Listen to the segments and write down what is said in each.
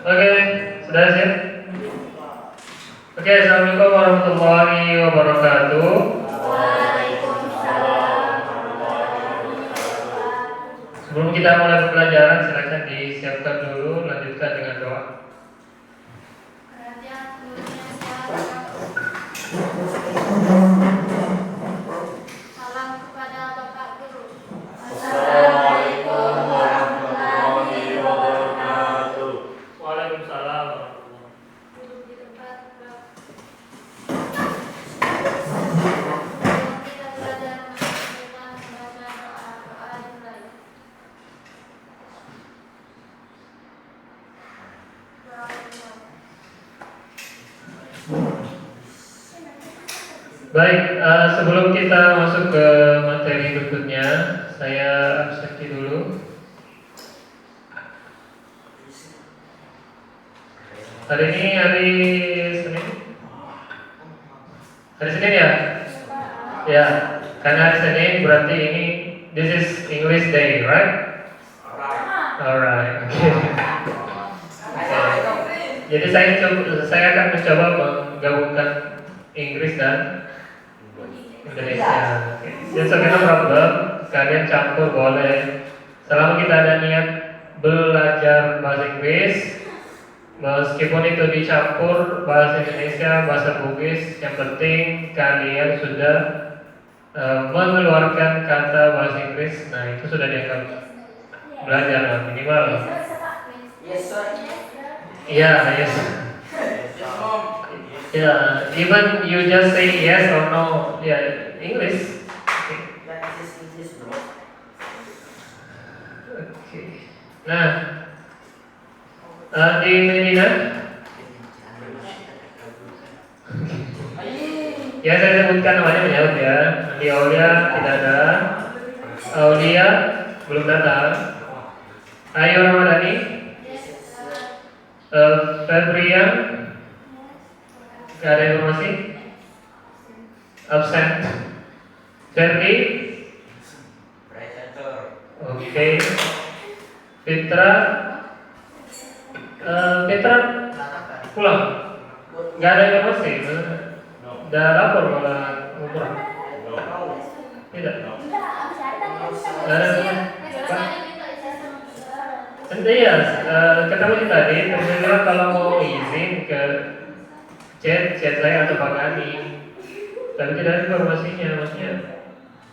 Oke, sudah siap? Oke, assalamualaikum warahmatullahi wabarakatuh. Sebelum kita mulai pembelajaran, silakan disiapkan dulu, lanjutkan dengan doa. Salam kepada Bapak Guru. Assalamualaikum warahmatullahi wabarakatuh. Waalaikumsalam. Duduk di tempat. Kita belajar dengan membaca doa dimulai. Baik, sebelum kita masuk ke materi berikutnya, saya absensi dulu. Hari ini hari Senin. Hari Senin ya? Ya, karena hari Senin berarti ini this is English day, right? Alright, oke. Jadi saya akan mencoba menggabungkan Inggris dan Indonesia. That's okay, no problem. Kalian campur boleh. Selama kita ada niat belajar bahasa Inggris, meskipun itu dicampur bahasa Indonesia, bahasa Bugis, yang penting kalian sudah mengeluarkan kata bahasa Inggris. Nah, itu sudah dianggap belajar minimal. Yes, sir. Yeah, yes. Yeah, even you just say yes or no. Yeah, English. Okay. Nah, di Medina, ya saya sebutkan namanya menjawab ya. Di Aulia tidak ada. Aulia belum datang. Ayo Ramadhani, Febrian, gak ada informasi. Absent. Ferdi. Oke. Fitra. Fitra pulang. Gak ada informasi. Udah lapor malah pulang. Tidak. Gak ada informasi. Iya, ketemu tadi. Terus kalau mau izin ke chat saya atau Pak Gani, tapi tidak ada informasinya, maksudnya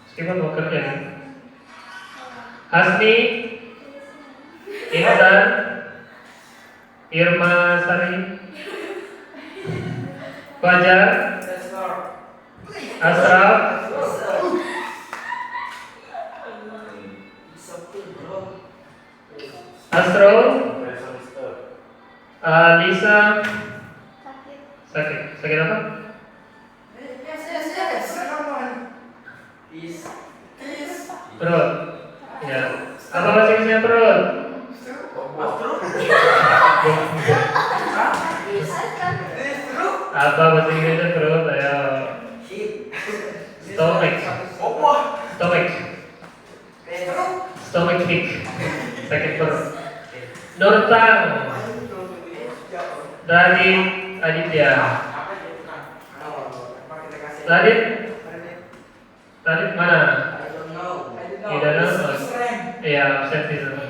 meskipun mau kerja kan. Hasni, Intan, Irma Sari, Fajar, Asraf, Astro, Lisa, sakit apa? Perut. Ya. Apa bahasa Inggrisnya perut? Apa bahasa Inggrisnya perut? Ayo. Stomach. Stomach ache. Sakit perut. Nurtang. Aditya. Radit mana? Tidak ada. Iya, absentism.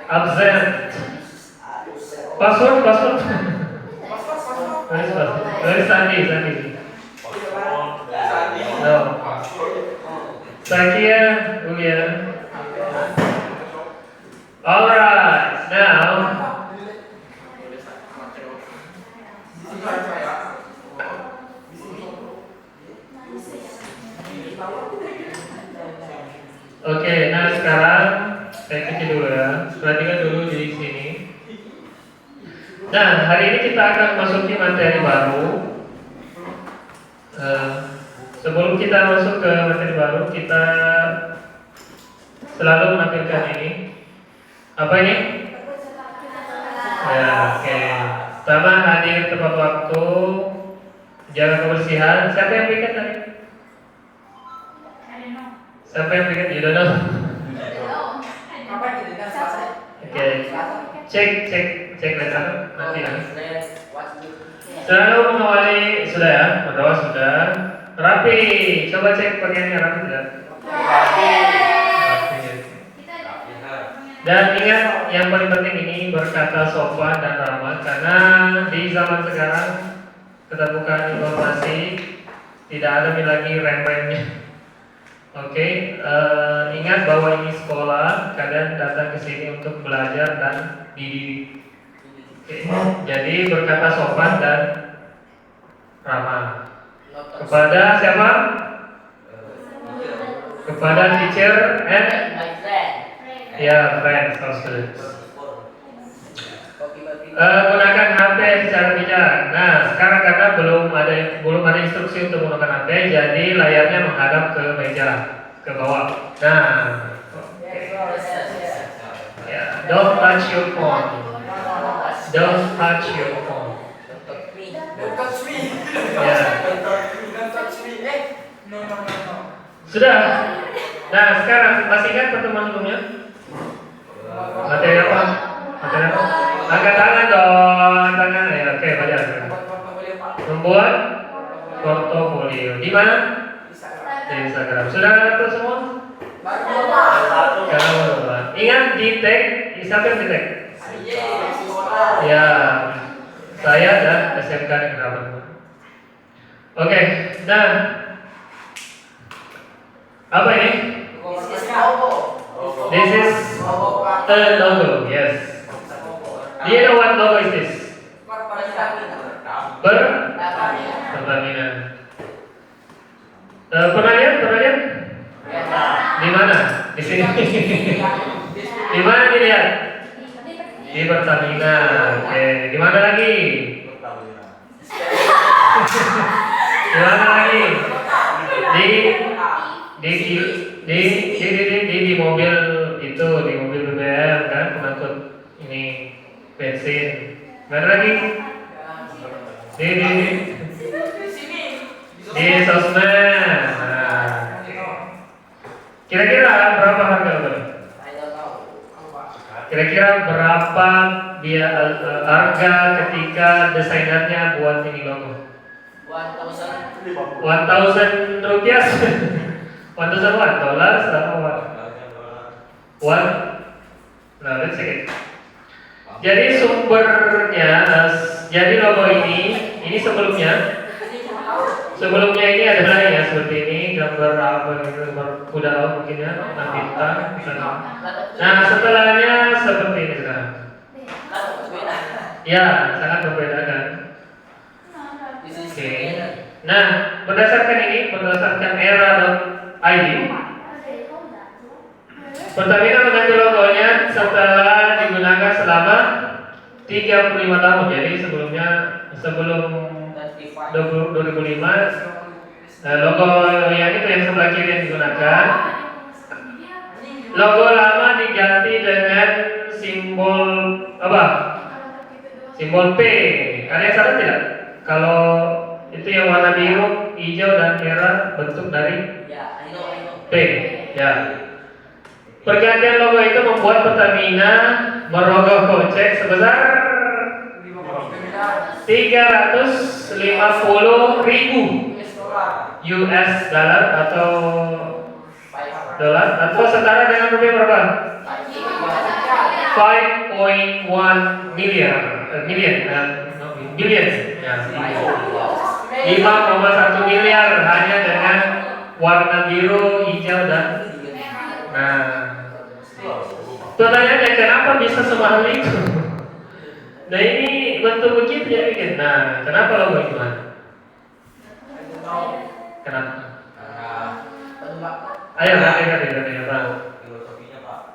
Absent. Password. Where is Sandi? No. Sakia, Ulia. Alright, now. Oke, nah sekarang saya kecil dulu ya. Perhatikan dulu di sini. Nah, hari ini kita akan masuki materi baru. Sebelum kita masuk ke materi baru, kita selalu menampilkan ini. Apa ini? Ya, oke. Pertama, hadir tepat waktu, jaga kebersihan. Siapa yang bikin tadi? Siapa yang bikin? You don't know. Oke, cek letter nanti ya. What's good? Selalu mengawali sudah ya, berdoa sudah. Rapi, coba cek pakaiannya rapi tidak? Rapi. Dan ingat yang paling penting ini berkata sopan dan ramah karena di zaman sekarang keterbukaan informasi tidak ada lagi rem-remnya. Oke, ingat bahwa ini sekolah, kalian datang ke sini untuk belajar dan dididik. Oke, jadi berkata sopan dan ramah. Kepada siapa? Kepada teacher and My friend. ya friends or students. Gunakan HP secara bijak. Nah, sekarang karena belum ada instruksi untuk menggunakan HP, jadi layarnya menghadap ke meja, ke bawah. Nah, ya, don't touch your phone. Don't touch your phone. Ya, sudah. Nah, sekarang masih ingat pertemuan sebelumnya? Materi apa? Materi apa? Angkat tangan dong, tangan ya. Oke, belajar. Membuat portofolio. Di mana? Di Instagram. Sudah atur semua? Kalau ingat di tag, siapa yang di tag? Ya, saya dan SMK Negeri Rabat. Oke, nah apa ini? This is a logo. Yes. Do you know what logo is this? Pertamina. Pernah lihat? Di mana? Di sini. Di mana dilihat? Di Pertamina. Oke. Di mana lagi? Di mana lagi? Di mobil itu, di mobil BBM kan, pengangkut ini bensin. Mana lagi? Di sosmed. Nah, kira-kira berapa harga lo? Kira-kira berapa dia harga ketika desainernya buat ini logo? 1,000 rupiah. 1,000 what? Dollars atau what? What? Nah, let's check it. Jadi sumbernya, jadi logo ini sebelumnya ini adalah ya seperti ini, gambar apa, gambar kuda mungkin ya, Nabita. Nah, setelahnya seperti ini sekarang. Ya, sangat berbeda kan? Oke. Nah, berdasarkan era.id, Pertamina mengganti logonya setelah digunakan selama 35 tahun. Jadi sebelum 2005, logo yang itu yang sebelah kiri yang digunakan. Logo lama diganti dengan simbol apa? Simbol P. Ada yang salah tidak? Kalau itu yang warna biru, hijau dan merah bentuk dari P. Ya. Pergantian logo itu membuat Pertamina merogoh kocek sebesar 350.000 US dollar atau setara dengan rupiah berapa? 5.1 billion ya. 5,1 miliar hanya dengan warna biru, hijau dan pertanyaannya kenapa bisa semahal itu? Nah ini bentuk begitu ya bikin. Nah kenapa logo itu? Kenapa? Ayo kata apa?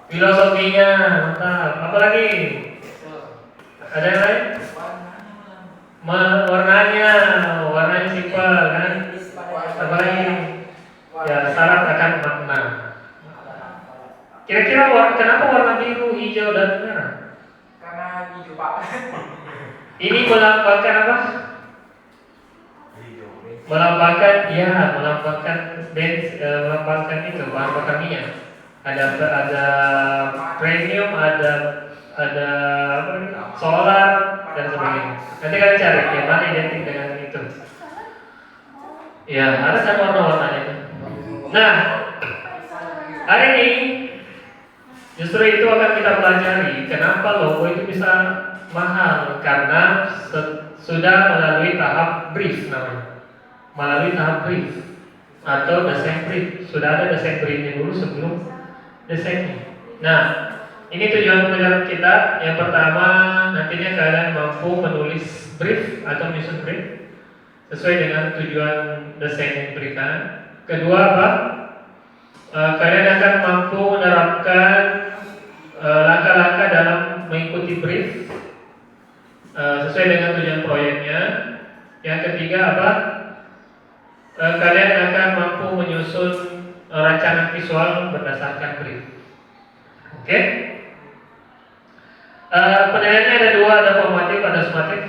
Filosofinya mantap. Apa lagi? Ada yang lain? Warnanya simpel kan? Apa lagi? Ya syarat akan makna. Kira-kira kenapa warna biru, hijau dan merah? Karena hijau Pak. Ini melambangkan apa? Melambangkan itu bahan bakar minyak. Ada premium, ada ada apa namanya, solar dan sebagainya. Nanti kalian cari yang mana identik dengan itu. Ya, ada kan warna-warnanya itu. Nah, hari ini justru itu akan kita pelajari kenapa logo itu bisa mahal, karena sudah melalui tahap brief namanya. Melalui tahap brief atau desain brief. Sudah ada desain briefnya dulu sebelum desainnya. Nah, ini tujuan pelajaran kita. Yang pertama, nantinya kalian mampu menulis brief atau menyusun brief sesuai dengan tujuan desain yang diberikan. Kedua apa? Kalian akan mampu menerapkan langkah-langkah dalam mengikuti brief sesuai dengan tujuan proyeknya. Yang ketiga apa? Kalian akan mampu menyusun rancangan visual berdasarkan brief. Oke? Penilaiannya ada dua, ada formatif, ada sumatif.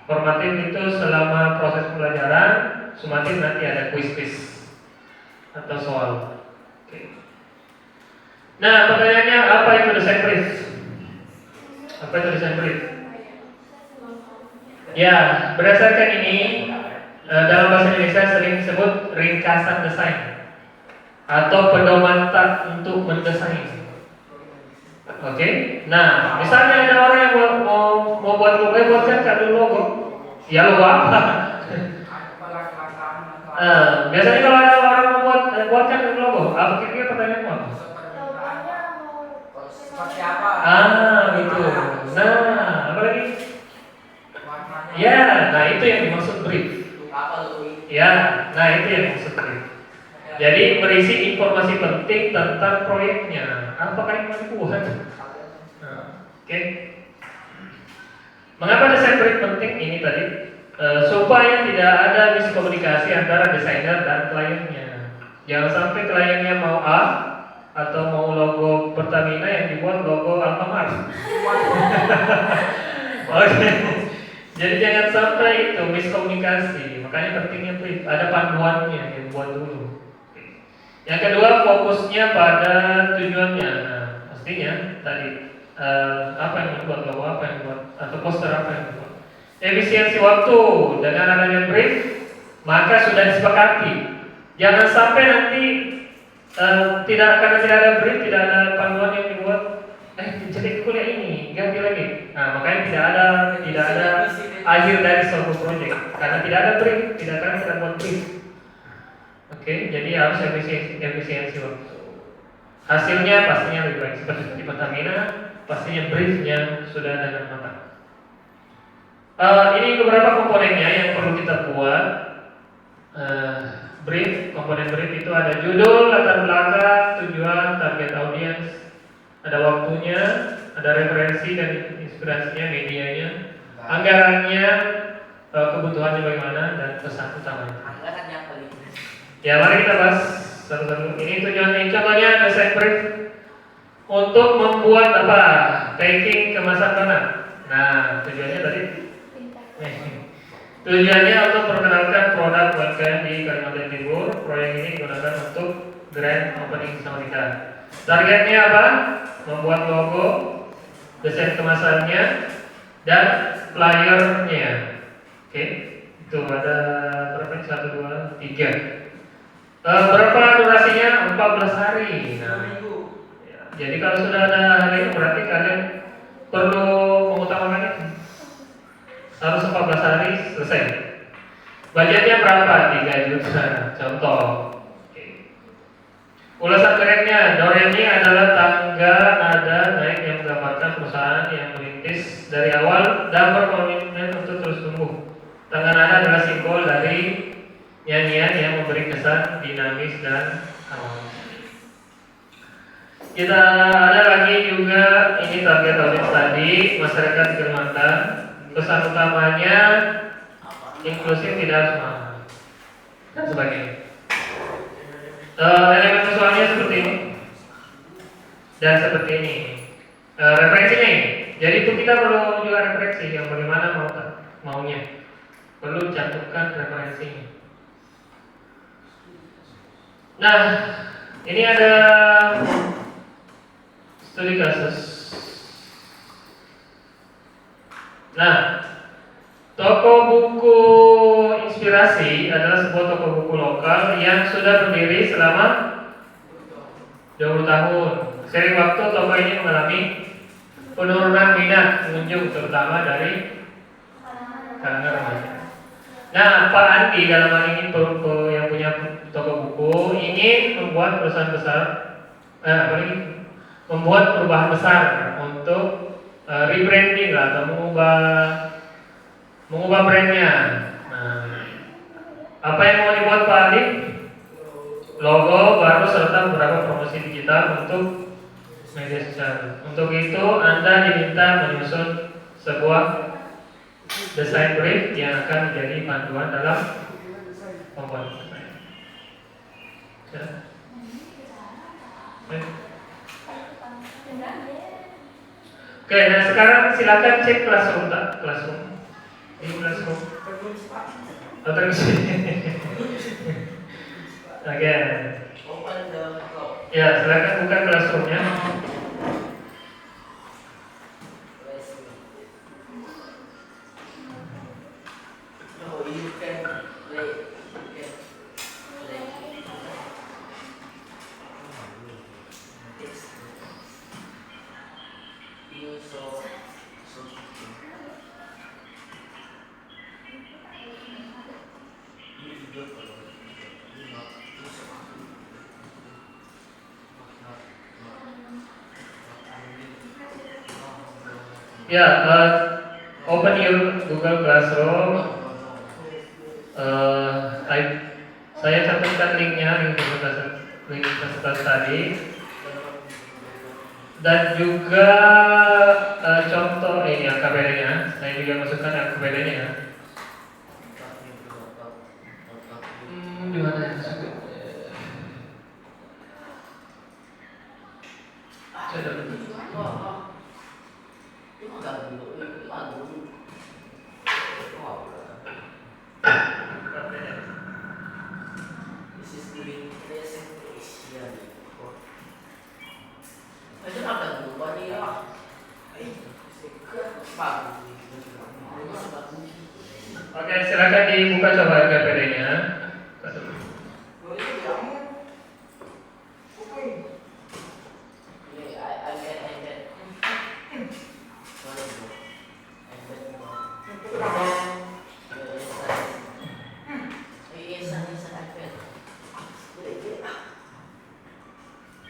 Formatif itu selama proses pembelajaran, sumatif nanti ada quiz atau soal. Oke. Nah, pertanyaannya apa itu desain brief? Apa itu desain brief? Ya, berdasarkan ini dalam bahasa Indonesia sering disebut ringkasan desain atau pedoman untuk mendesain. Oke, nah misalnya ada orang yang mau buat logo, buatkan dulu logo. Ya logo apa? Biasanya kalau ada orang mau buatkan dulu logo, apa kira-kira pertanyaanmu apa? Seperti apa? Gitu. Nah, apa lagi? Ya, nah itu yang dimaksud brief. Ya, nah itu yang dimaksud brief. Jadi berisi informasi penting tentang proyeknya. Apakah yang mau dibuat? Oke. Mengapa desain brief penting ini tadi? Supaya tidak ada miskomunikasi antara desainer dan kliennya. Jangan sampai kliennya mau A atau mau logo Pertamina yang dibuat logo Alfamart. Oke. Jadi jangan sampai itu miskomunikasi. Makanya pentingnya brief. Ada panduannya yang buat dulu. Yang kedua, fokusnya pada tujuannya. Nah, pastinya tadi apa yang dibuat, logo apa yang dibuat, atau poster apa yang dibuat. Efisiensi waktu. Dengan adanya brief, maka sudah disepakati. Jangan sampai nanti karena tidak ada brief, tidak ada panduan yang dibuat. Jadi kuliah ini ganti lagi. Nah, makanya tidak ada akhir dari suatu proyek karena tidak ada brief, tidak akan kita buat brief. Oke, jadi harus efisiensi waktu. Hasilnya pastinya lebih baik seperti di Pertamina, pastinya briefnya sudah ada dengan matang. Ini beberapa komponennya yang perlu kita buat. Brief, komponen brief itu ada judul, latar belakang, tujuan, target audiens, ada waktunya, ada referensi dan inspirasinya, medianya, anggarannya, kebutuhannya bagaimana, dan pesan utamanya. Anggaran yang paling. Ya, mari kita bahas satu-satu. Ini tujuannya, contohnya desain brief untuk membuat apa? Packing kemasan tanah. Nah, tujuannya tadi. Tujuannya untuk memperkenalkan produk UMKM di Kalimantan Timur. Proyek ini digunakan untuk grand opening sama kita. Targetnya apa? Membuat logo, desain kemasannya, dan flyernya. Oke, itu ada berapa? 1, 2, 3. Berapa durasinya? 14 hari. Nah, ya, jadi kalau sudah ada hari berarti kalian perlu mengutamakan itu. Harus 14 hari selesai. Budgetnya berapa? 3 juta. Contoh. Oke. Ulasan kerennya, Doremi adalah tangga nada naik yang menggambarkan perusahaan yang merintis dari awal dan berkomitmen untuk terus tumbuh. Tangga nada adalah simbol dari nyanyian yang memberi kesan dinamis dan harmonis. Kita ada lagi juga ini target audiens tadi, masyarakat di Kalimantan. Pesan utamanya inklusif, tidak harus mahal dan sebagainya. Elemen visualnya seperti ini dan seperti ini. Referensinya ini. Jadi itu kita perlu juga referensi yang bagaimana maunya. Perlu cantumkan referensinya. Nah, ini ada studi kasus. Nah, toko buku Inspirasi adalah sebuah toko buku lokal yang sudah berdiri selama 20 tahun. Sering waktu toko ini mengalami penurunan minat pengunjung terutama dari kalangan remaja. Nah, Pak Andi dalam hal ini yang punya toko buku ingin membuat perusahaan besar, membuat perubahan besar untuk rebranding lah atau mengubah brandnya. Nah, apa yang mau dibuat Pak Andi? Logo baru serta beberapa promosi digital untuk media sosial. Untuk itu Anda diminta menyusun sebuah desain brief yang akan menjadi panduan dalam pembuatan desain. Ya. Oke, nah sekarang silakan cek classroom, tak? Classroom. Ini classroom. Terus. Oke. Open the door. Ya, silakan buka classroomnya. No, you can play. You can play. It's you so. Ya, open your Google Classroom. Saya cantumkan linknya, link presentasi tadi, dan juga contoh ini AKBD-nya. Saya juga masukkan AKBD-nya. Di mana ya? This is doing presentation. Oke, silakan dibuka coba AKBD-nya.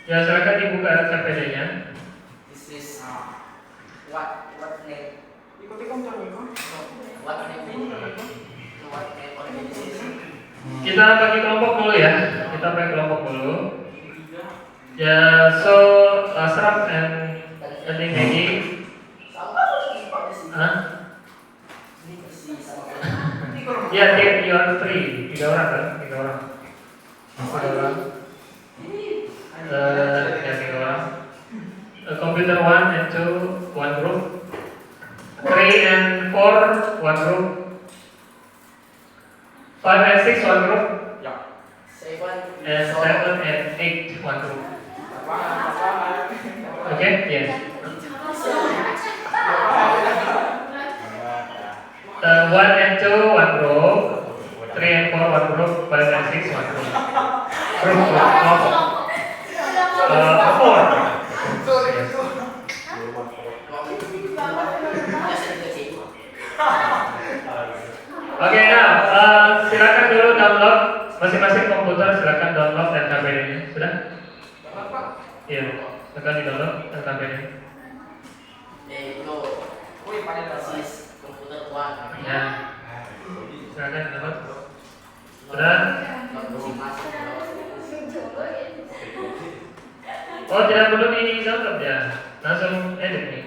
Ya, silakan dibuka KPD-nya. This is what name? Ikuti kontrol ini. What name? What name organization? Kita bagi kelompok dulu ya. Kita bagi kelompok dulu. Ya, so Asraf and Adi Megi. Hah? Ya, you are three. 3 orang kan? 3 orang. 3 orang. Ya, 3 orang. Computer 1 and 2, 1 group. 3 and 4, 1 group. 5 and 6, 1 group. And 7 and 8, 1 group. Okay? Yes. 1 and 2, 1 group. 3 and 4, 1 group. 5 and 6, 1 group. Group. 4. Oke, nah silakan dulu download masing-masing komputer, silakan download LKPD-nya. Sudah? Iya, silakan di-download LKPD-nya. Basis komputer 1. Ya. Silakan download. Sudah? Oh, tidak perlu di-download ya. Langsung edit nih.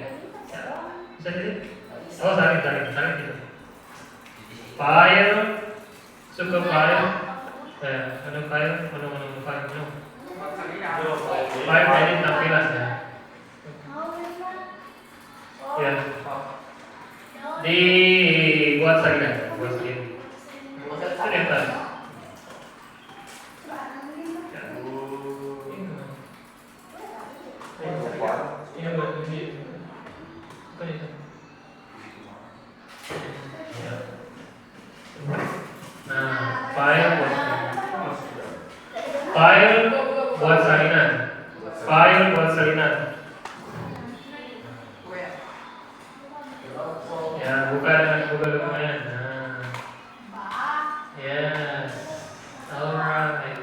Ya. Bisa edit? Oh, saling gitu. File, suka file, ada file, menu file, file edit tampilan ya. Ya, dibuat saja, buat sendiri. Ternyata. Ini buat ini. Bukan itu. Ya. Nah, file buat salinan. File buat salinan. Ya, buka dengan Google Document. Nah, yes. Alright.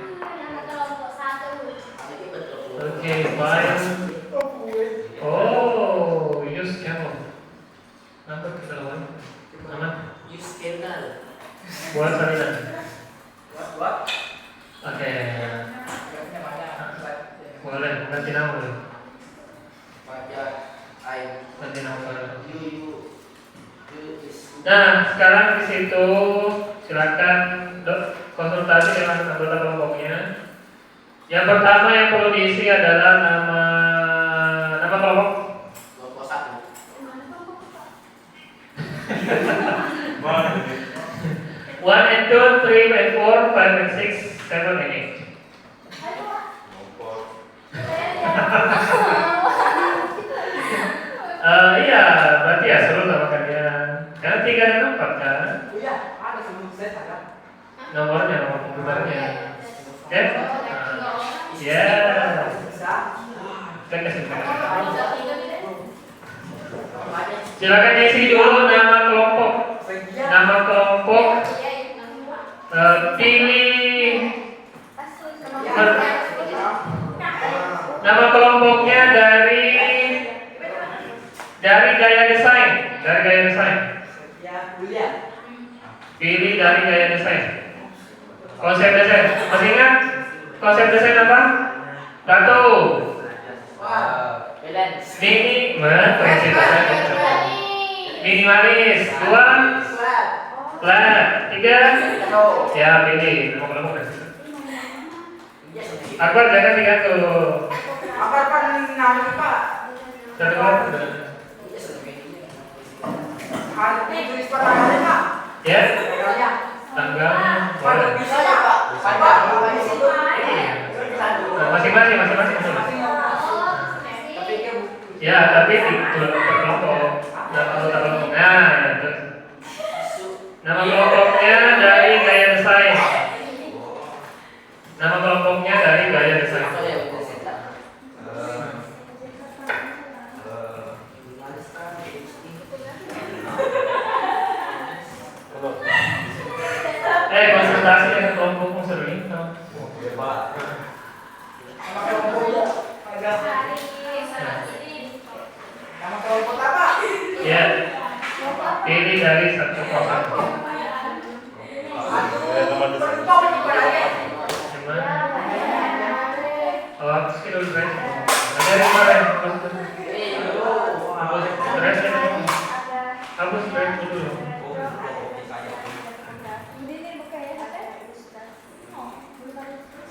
Okay, file. Oh, use camel. Apa kita lawan? Aman? Use scanner. Buat salinan. What? Oke. Gambarnya mana? Slide. Boleh, ganti nama boleh. Wajah I. Ganti nama boleh. You is. Nah, sekarang di situ silakan konsultasi dengan anggota kelompoknya. Yang pertama yang perlu diisi adalah nama kelompok. Kelompok 1. One and two, three and four, five and six, seven and eight. Iya, berarti ya seru sama kalian. Karena 3 dan 4 kan? Oh iya, ada sebelum set ada. Nomornya, nomor komputernya. Oke? Ya. Bisa. Saya kasih silakan isi dulu nama kelompok. Sekian. Nama kelompok. Pilih nama kelompoknya dari gaya desain. Dari gaya desain. Sekian kuliah. Pilih dari gaya desain. Konsep desain. Masih ingat? Konsep desain apa? Satu. Balance. Konsep desain. Minimalis. 2. Flat. Flat. 3. Hello. Ya, pilih nama kelompok. Yes. Akbar jangan digantung. Apa kan namanya Pak? Satu kelompok. Yes. Harus ditulis pada namanya Pak. Ya, Tanggalnya. tanggalnya Pada boleh. bisa ya Pak. Pada. Nah, masing-masing. Tapi kan Ya, tapi di kelompok. Nama anggota kelompok. Nah, ya, terus. Nama kelompoknya dari gaya desain. Nama kelompoknya dari gaya desain. Apa ya udah set lah. Konsultasi dengan kelompokmu sering. nama kelompoknya ada. Nama kelompok apa? Ya, pilih dari satu kelompok. Bertau ibaratnya. Cuman, oh, aku sih dulu guys. Ada yang kemarin. Hapus stress ya. Hapus stress dulu.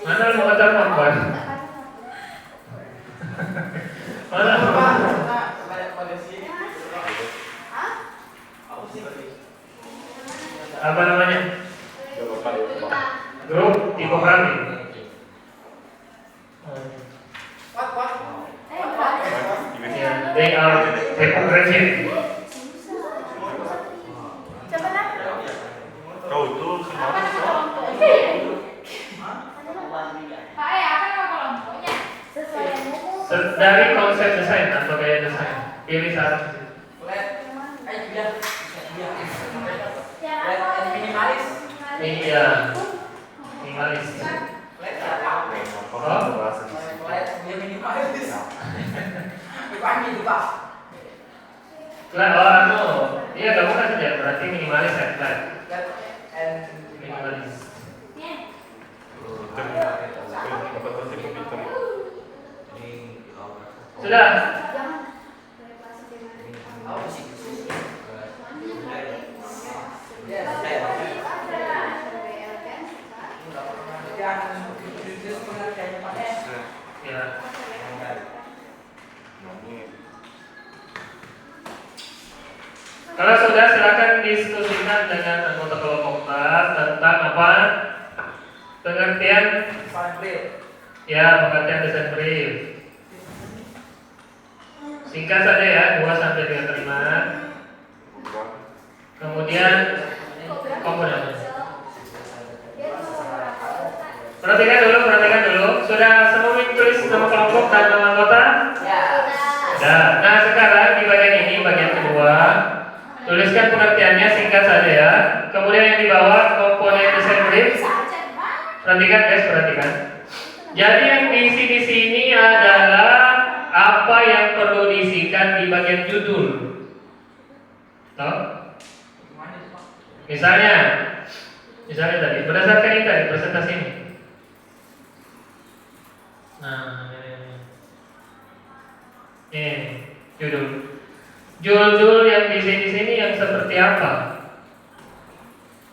Mana mau kata apa? Mana? Apa namanya? Grup tipogrami. What? Ya, they are typographic. Kau itu semua Dari konsep desain atau gaya desain, pilih satu. Flat. Dia. Flat and minimalis. Iya, minimalis. Flat apa? Oh, Flat dia minimalis. Bukan gitu Pak. iya gabungan saja, berarti minimalis ya, flat. Flat and Minimalis. Sudah. Apa sih? Ya. Kalau sudah silakan diskusikan dengan anggota kelompok kelas tentang apa pengertian pengertian desain brief. Singkat saja ya, 2 sampai 3 kalimat. bagian komponen. Perhatikan dulu. Sudah semua tulis nama kelompok dan nama anggota? Ya. Nah, sekarang di bagian ini, bagian kedua, tuliskan pengertiannya singkat saja ya. Kemudian yang di bawah komponen desain brief. Perhatikan guys, perhatikan. Jadi yang diisi di sini adalah apa yang perlu diisikan di bagian judul. Tahu? Misalnya tadi berdasarkan ini tadi presentasi ini. Nah, ini judul yang di sini yang seperti apa?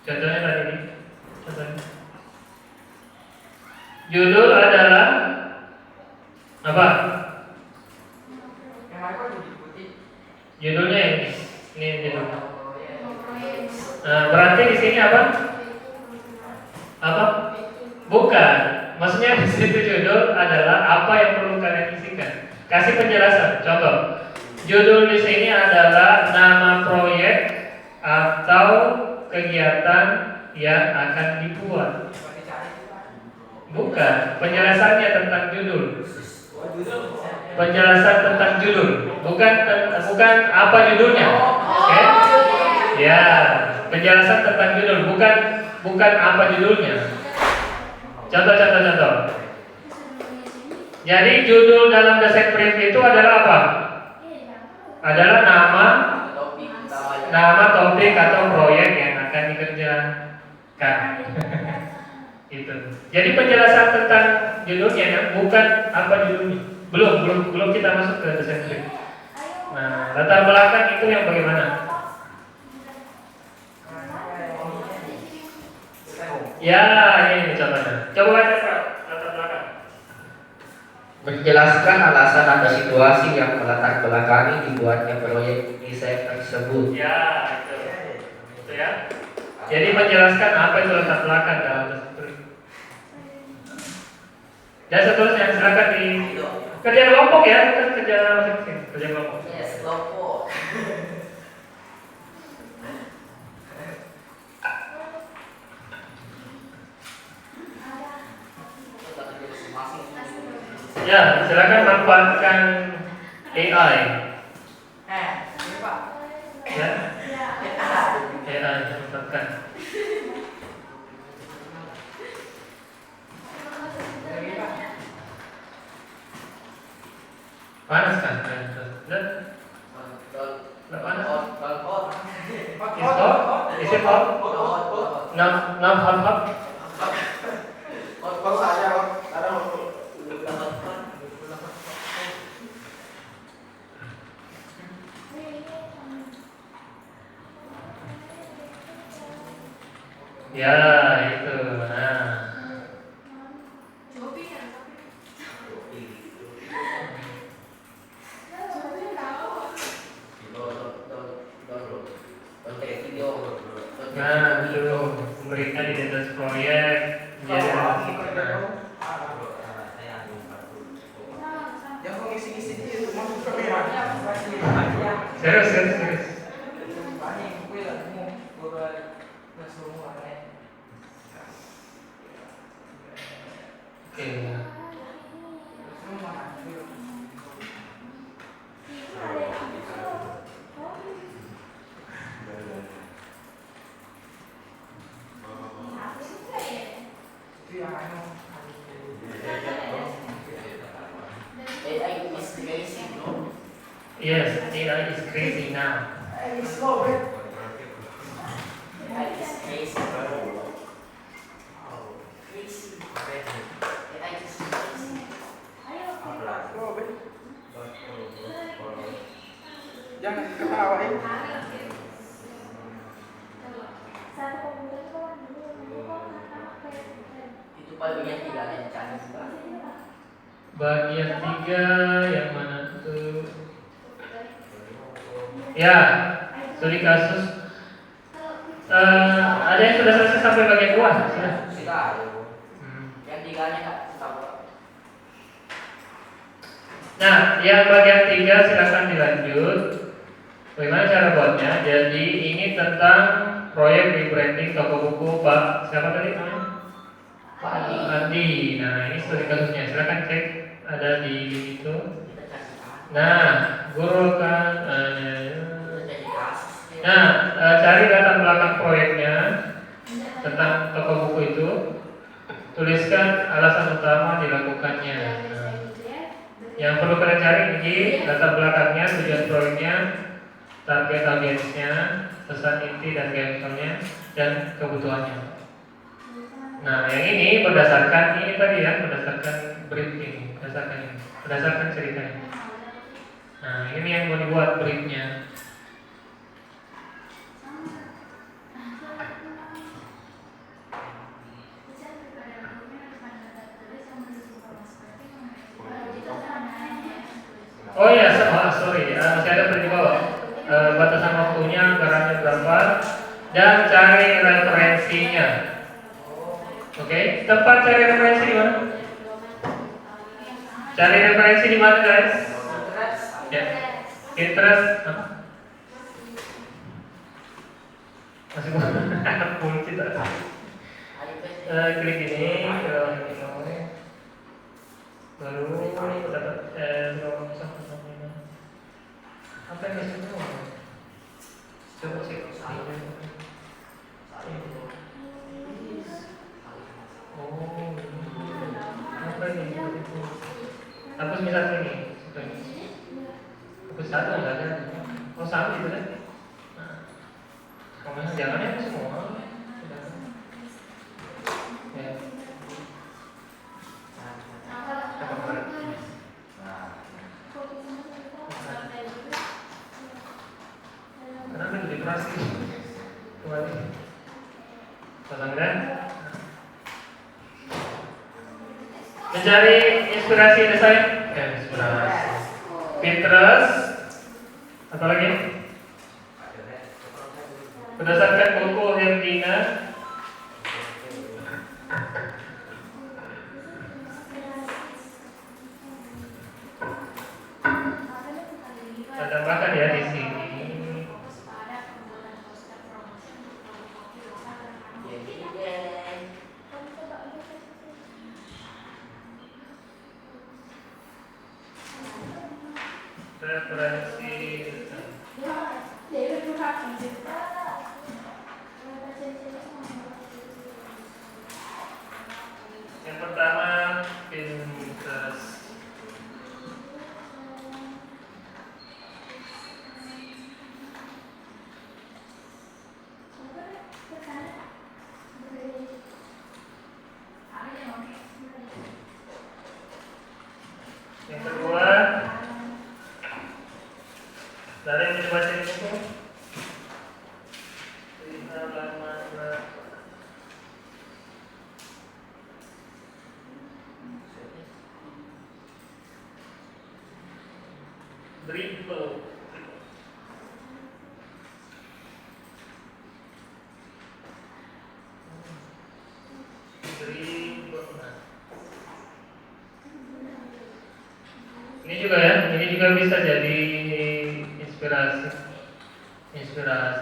Contohnya tadi ini. Contohnya. Judul adalah apa? Yang mana kok diikuti? Judulnya ini judul. Oh, iya. Nah, berarti di sini apa? Apa? Bukan. Maksudnya di situ judul adalah apa yang perlu kalian isikan. Kasih penjelasan. Contoh, judul di sini adalah nama proyek atau kegiatan yang akan dibuat. Bukan. Penjelasannya tentang judul. Penjelasan tentang judul. Bukan apa judulnya. Oke? Ya, penjelasan tentang judul. Bukan apa judulnya. Contoh. Jadi judul dalam desain brief itu adalah apa? Adalah nama topik atau proyek yang akan dikerjakan. Itu. Jadi penjelasan tentang judulnya bukan apa judulnya. Belum kita masuk ke desain brief. Nah, latar belakang itu yang bagaimana? Ya, ini contohnya. Coba baca latar belakang. Menjelaskan alasan atau situasi yang melatar belakangi dibuatnya proyek desain tersebut. Ya, itu ya. Jadi menjelaskan apa itu latar belakang dalam desain brief. Dan seterusnya silakan di kerja kelompok ya, bukan kerja masing-masing, kerja kelompok. Yes, kelompok. Ya, silakan manfaatkan AI. Ini Pak. Ya, AI manfaatkan. Ini Pak. Panas kan? Dan panas. Is it hot? Not hot. Ya, itu. Nah. Nah, itu memberikan identitas proyek menjadi Yang mau ngisi-ngisi dia itu masuk ke merah. serius. Oke. AI is crazy, bro. Yes, AI is crazy now. Slow, bro. AI is crazy, bro. Crazy. AI is crazy. Slow, bro. Jangan ketawain. Itu bagian tiga yang canggih banget. Bagian 3 yang mana tuh? Ya, studi kasus. Ada yang sudah selesai sampai bagian 2? Sudah. Sudah. Yang tiganya Kak, tahu. Nah, yang bagian 3 silakan dilanjut. Bagaimana cara buatnya? Jadi ini tentang proyek rebranding toko buku Pak siapa tadi namanya? Pak Adi. Andi. Nah ini studi kasusnya. Silakan cek ada di itu. Kita kasih tahu. Nah, guru kan. Kita jadi kasus. Nah, cari latar belakang proyeknya tentang toko buku itu. Tuliskan alasan utama dilakukannya. Nah, yang perlu kalian cari ini latar belakangnya, tujuan proyeknya, target audiensnya, pesan inti dan gameplay-nya, dan kebutuhannya. Nah, yang ini berdasarkan ini tadi ya, berdasarkan brief ini, berdasarkan ceritanya. Nah, ini yang mau dibuat briefnya. Oh iya, sorry, masih ada di bawah. Batasan waktunya, anggarannya berapa, dan cari referensinya. Oke, tempat cari referensi di mana? Cari referensi di mana guys? Ya, Pinterest. Apa? Masih kunci tak? Klik ini, baru dapat apa yang disini? Coba cek. Oh, apa ini? Hapus misalnya ini. Hapus satu enggak ada. Oh sama gitu kan? Nah, jangan ya semua. Ya. Kenapa itu depresi? Kembali. Pasangkan. Mencari inspirasi desain. Inspirasi. Pinterest. Apa lagi? Berdasarkan buku Herdina. Saya tambahkan ya di sini. Referensi. Yang pertama Pinterest. Yang kedua dari yang dibaca di buku Dribble. Ini juga ya, ini juga bisa jadi inspirasi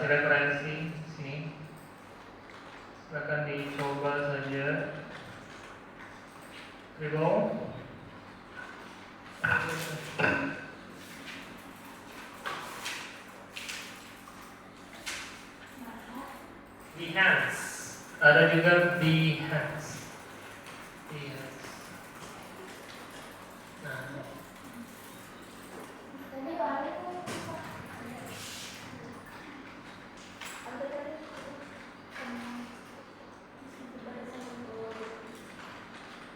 referensi sini. Silakan dicoba saja. Dribble. Behance. Ada juga Behance. Nah,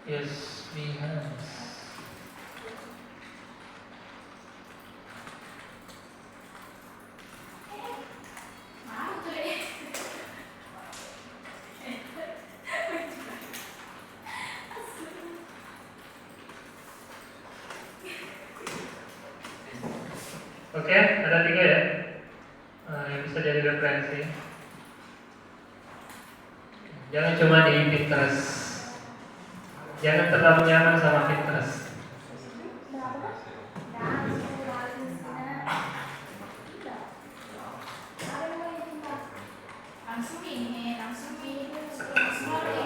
yes, Behance. Oke, ada 3 ya yang bisa jadi referensi. Jangan cuma di Pinterest. Jangan terlalu nyaman sama Pinterest. langsung ini sorry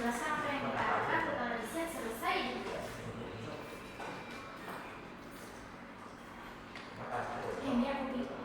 penjelasan apa yang dikatakan setelah riset selesai. Ini aku bingung.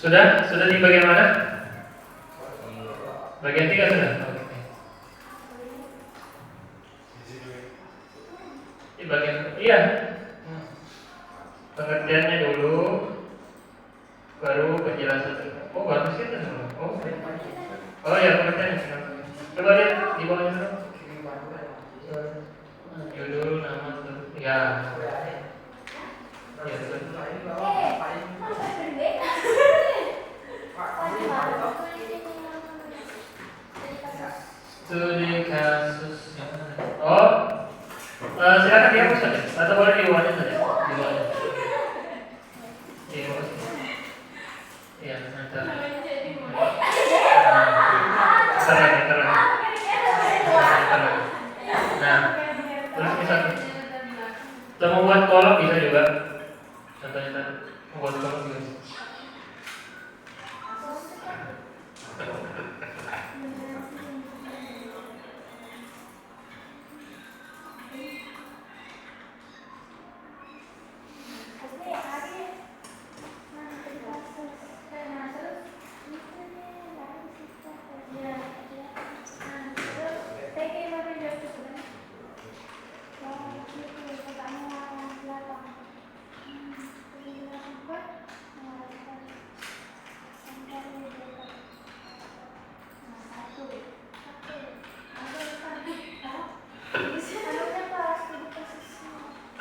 Sudah di bagian mana? Bagian 3 sudah? Oke. Di bagian, iya. Pengertiannya dulu, baru penjelasan. Oh, bagus kita dulu. Oh ya, pengertiannya. Coba lihat di bawahnya dulu. Judul, nama, ya. Ya, studi kasus. Oh, silakan dihapus saja, atau boleh di bawahnya saja. Di bawahnya. Di bawah. Iya, nanti. Terang. Nah, terus misalnya kita membuat kolom bisa juga. Contohnya tadi membuat kolom juga.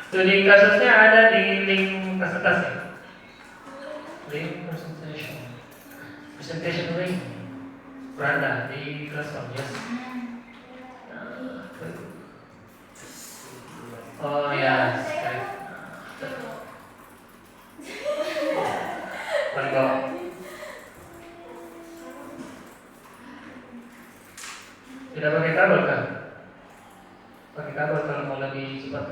Studi kasusnya ada di link presentasi. Link presentation link berada di Classroom, yes. Oh ya, Skype. Tidak pakai kabel kan? Pakai kabel kalau mau lebih cepat.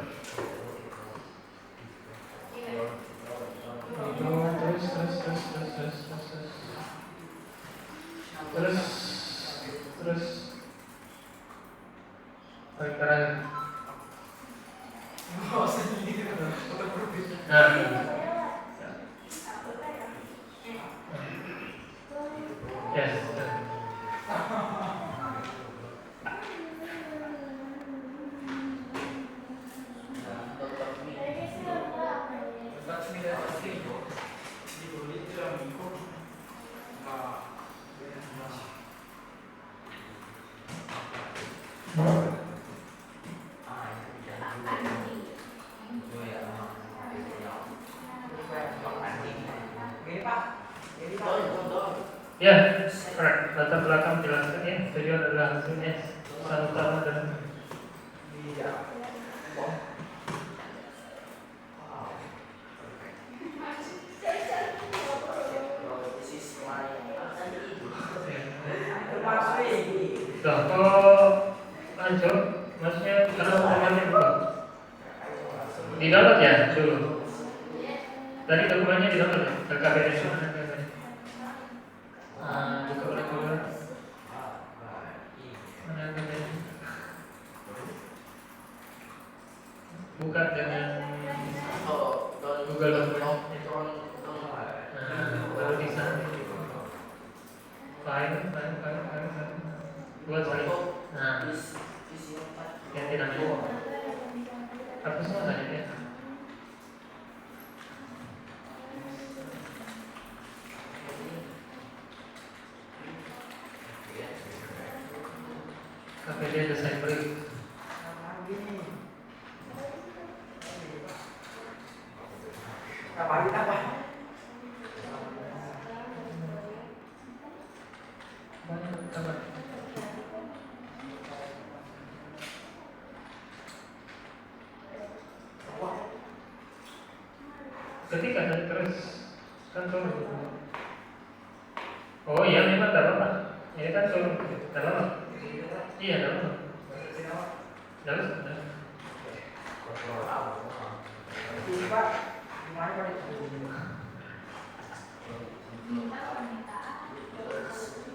Terus paling terakhir. Nah, yes. Ya, correct. Latar belakang jelaskan ya. Tujuan adalah hasilnya pesan utama dan Loh, Ancur, maksudnya karena formatnya berubah. Di download ya dulu. Tadi dokumennya di download ya, KKBN itu. Buka ulang dulu. Mana KKBN? Buka dengan Google Document. Baru di sana. File. Buat saya. Nah, ganti namanya. Hapus semua tadi ya. KPD desain brief. Apa? Ketika tadi terus kan turun. Oh iya memang tidak apa-apa. Ini kan turun, tidak apa-apa. Iya tidak apa-apa. Tidak apa-apa. Pak, gimana Pak?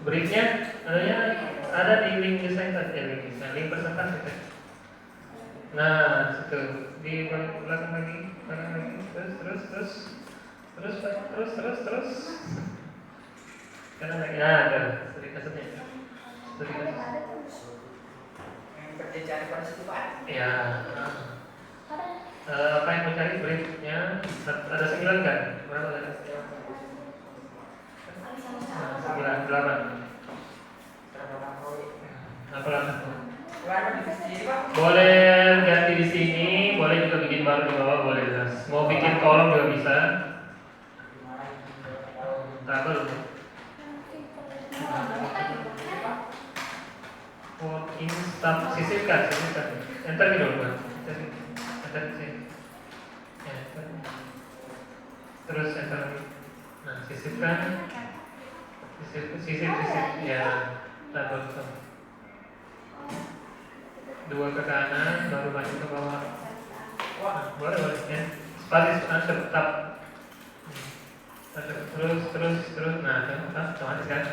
Briefnya ada di link desain tadi, link presentasi kan. Nah, situ di belakang lagi, terus. Kanan lagi, ada studi kasusnya. Studi kasus. Kerja cari pada situ Pak. Ya. Apa yang mau cari briefnya? Ada 9 kan? Berapa tadi? 9, 8. Apa lagi? Boleh ganti di sini, boleh juga bikin baru di bawah, boleh jelas. Mau bikin kolom juga bisa. Tabel. Working stop, sisipkan. Enter gitu kan? Enter di sini. Ya, enter. Terus enter. Nah, sisipkan. Sisip. Ya, tabel. 2 ke kanan, baru maju ke bawah. Wah, boleh ya. Spatis tetap. Terus. Nah, otomatis kan.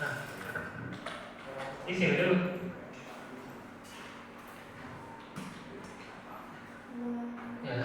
Nah, isi dulu. Ya.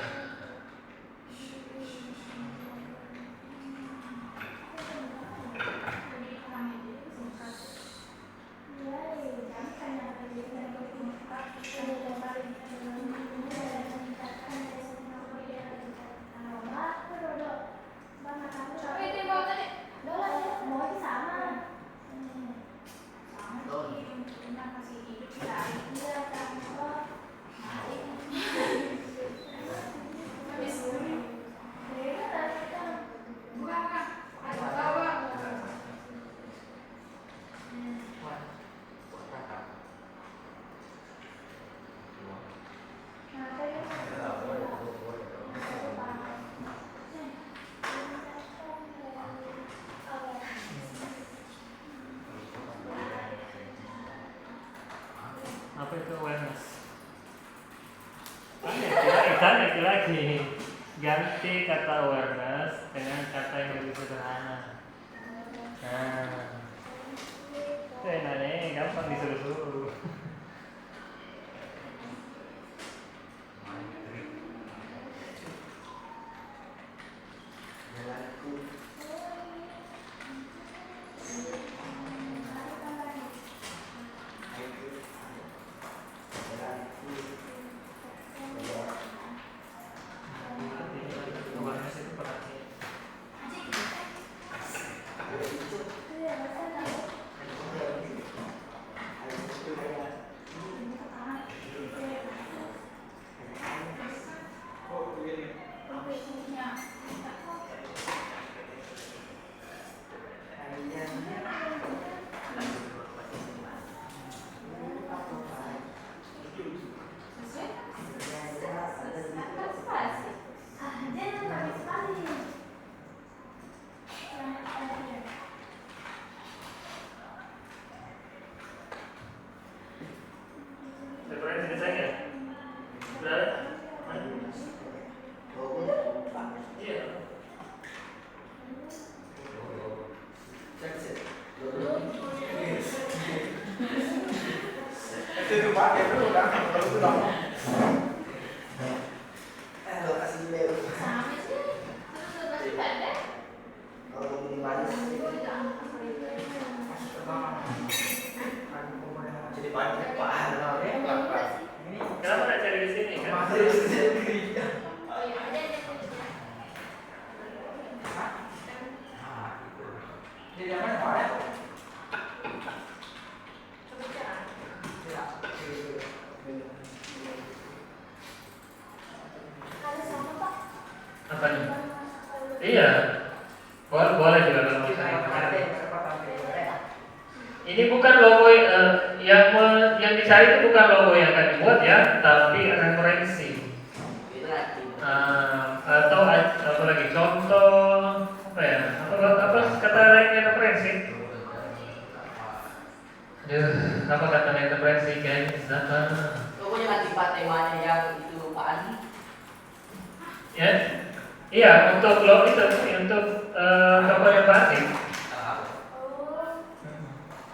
Apa itu awareness? Kita lagi ganti kata awareness dengan kata yang lebih sederhana. Nah, itu enaknya gampang disuruh-suruh. Awareness itu berarti Itu pakai dulu kan, kalau itu dong. Lo kasih bel. Sama sih. Terus masih ada. Kalau minimalis. Jadi banyak pak. Ini Kenapa nggak cari di sini kan? masih gereja. Oh iya, ada punya. Jadi yang mana pak? Coba cek. Ada sama Pak. Apa nih? Iya. Boleh juga kalau Kita yang misalnya. ada yang kesempatan ya. Ini bukan logo yang dicari itu bukan logo yang akan dibuat ya, tapi referensi. Atau apa lagi contoh apa ya? Apa kata lainnya referensi? Aduh, apa kata lain referensi guys? Pokoknya nanti Pak temanya yang itu Pak Andi. Ya, iya untuk lo itu untuk tokonya batik Oh.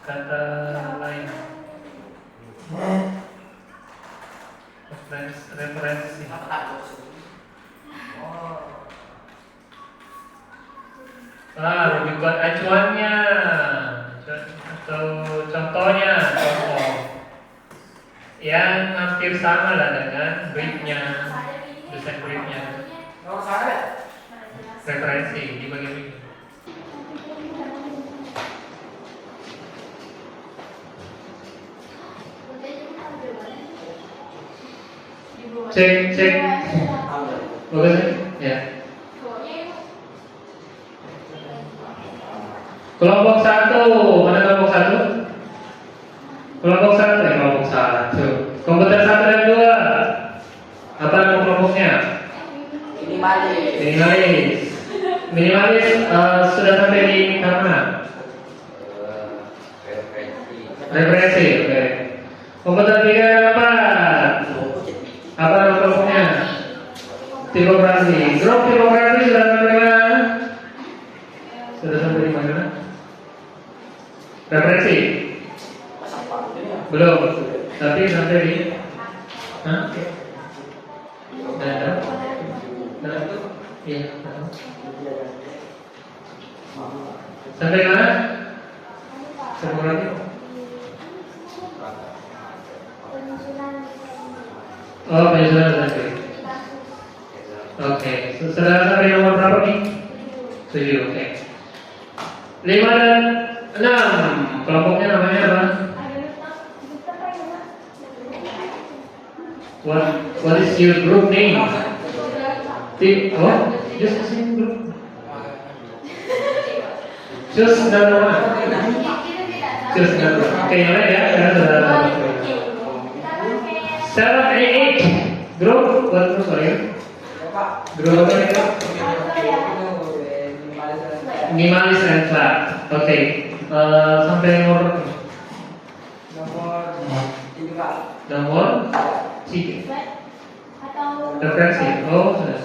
kata lain referensi. Apa tak bos? Rujukan acuannya atau contohnya contoh yang hampir sama lah dengan briefnya, desain briefnya, Nomor sana ya? referensi di bagian ini. Cek. Bagus ya. Kelompok 1, mana kelompok 1? Kelompok 1 ya, kelompok 1. Komputer 1 dan 2. Apa nama kelompoknya? Minimalis. Minimalis sudah sampai di mana? Referensi, oke. Komputer 3 apa? Apa nama kelompoknya? Tipografi. Grup tipografi sudah sampai di mana? Sudah sampai di mana? Referensi? Belum. Tapi sampai di Hah? Data? Iya. Sampai mana? Tipografi? Oh, penyusunan tadi. Oke, sudah sampai nomor berapa nih? 7, oke. 5 dan 6, kelompoknya namanya apa? What is your group name? Just the same group. Just another one. Just another one. Oke, yang lain ya, karena sudah 7, 8 group, what group sorry? Group apa nih? Minimalis and flat. Oke, sampai nomor 3. Referensi. Oh, sudah.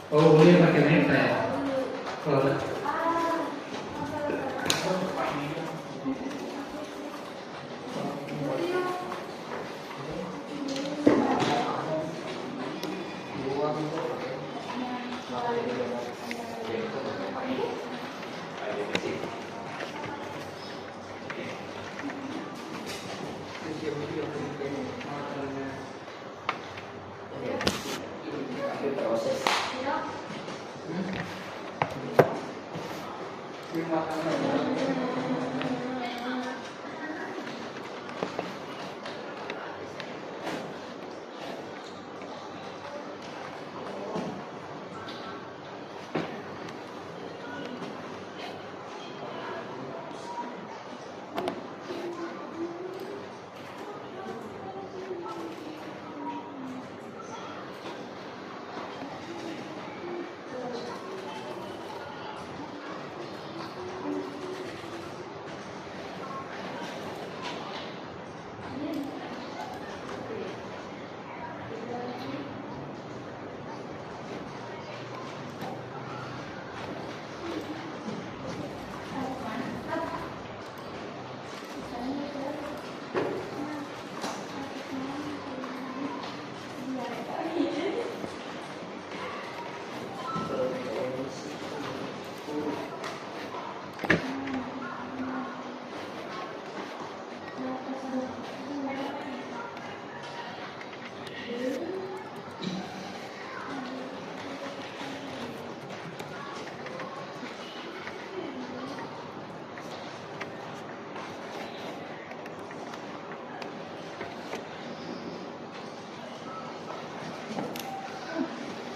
Oh, boleh pakai meta ya? Oh,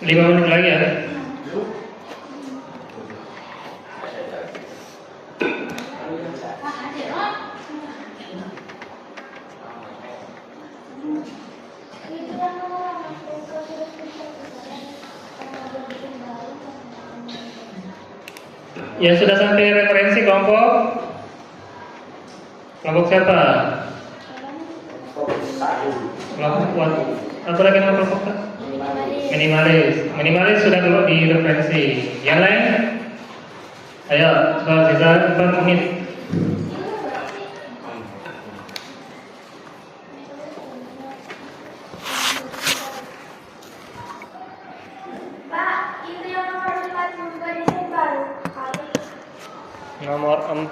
5 menit lagi ya. Ya sudah sampai referensi kelompok? Kelompok siapa? Kelompok apa lagi nama kelompok? Minimalis sudah dulu di referensi. Yang lain? Ayo, coba sisa 4 menit. Pak, itu yang nomor 4 buka di sini baru kali. Nomor 4.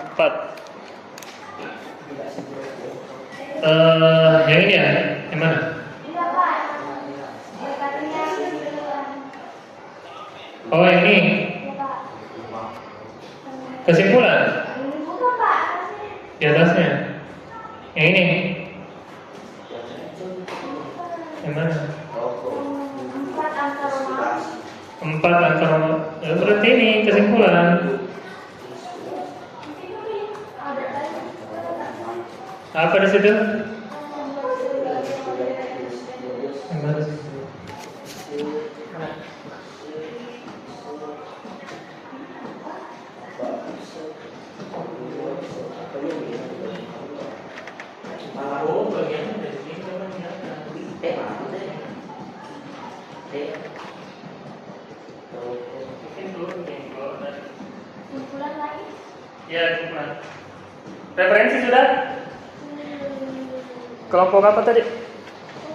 Yang ini ya? Yang mana? Iya Pak. Katanya keseluruhan. Oh yang ini. Iya Pak. Kesimpulan Ini bukan Pak. Kasih. di atasnya. Yang ini. Yang mana? 4 angka Romawi. 4 angka nomor. Ya, berarti ini kesimpulan. Ada lagi. Apa di situ? Yang mana sih? Oh, bagiannya dari sini memang ya. Mungkin belum nih, kalau dari Kumpulan lagi. ya cuma referensi sudah. Kelompok apa tadi?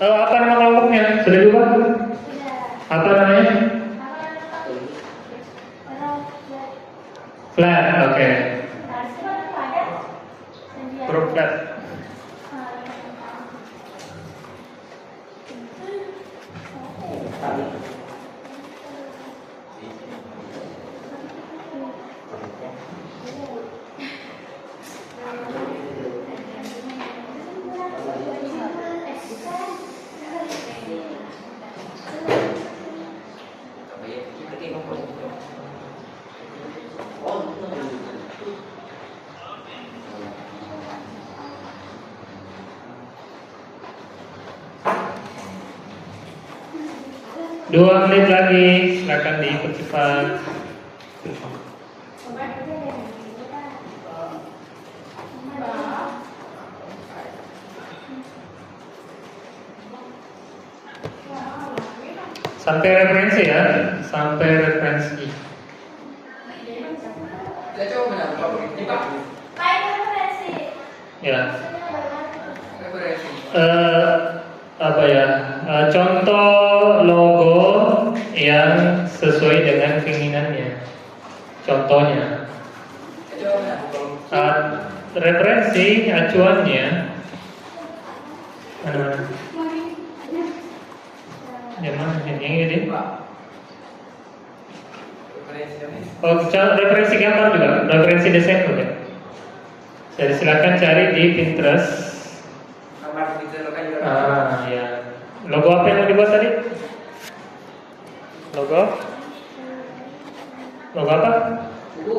Apa nama kelompoknya? Sudah lupa? Sudah. Apa namanya? Apa yang tahu? Flat, oke. Grup flat. Dua menit lagi, silakan dipercepat. Sampai referensi ya, sampai referensi. Kita coba benar Pak. Ini Pak. Baik referensi. Ya. Referensi. Apa ya? Contoh logo yang sesuai dengan keinginannya. Contohnya. Kita coba benar. Referensi acuannya mana? Yang mana? Yang ini deh. Pak. Referensi kami. Oh, referensi gambar juga, referensi desain juga. Jadi silakan cari di Pinterest. Kamar kita lokal juga. Ya. Logo apa yang mau dibuat tadi? Logo? Logo apa? Buku.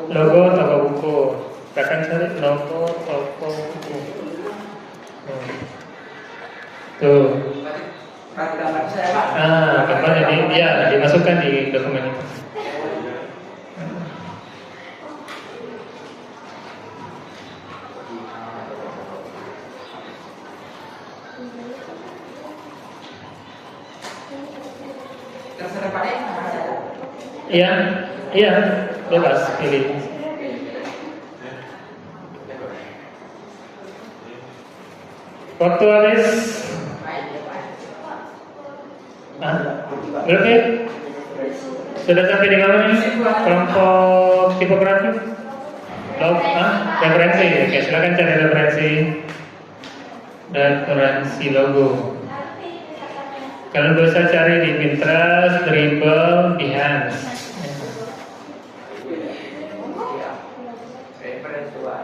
Logo toko buku. Silakan cari logo toko buku. Tuh. Berarti gambar saya Pak. Gambar jadi ya dimasukkan di dokumen itu. Terserah Pak ya. Iya, iya, bebas pilih. Waktu habis. Berarti sudah sampai di mana nih? Kelompok tipografi? Referensi. Oke, silakan cari referensi. Referensi logo. Kalian bisa cari di Pinterest, Dribble, Behance. Referensi Pak.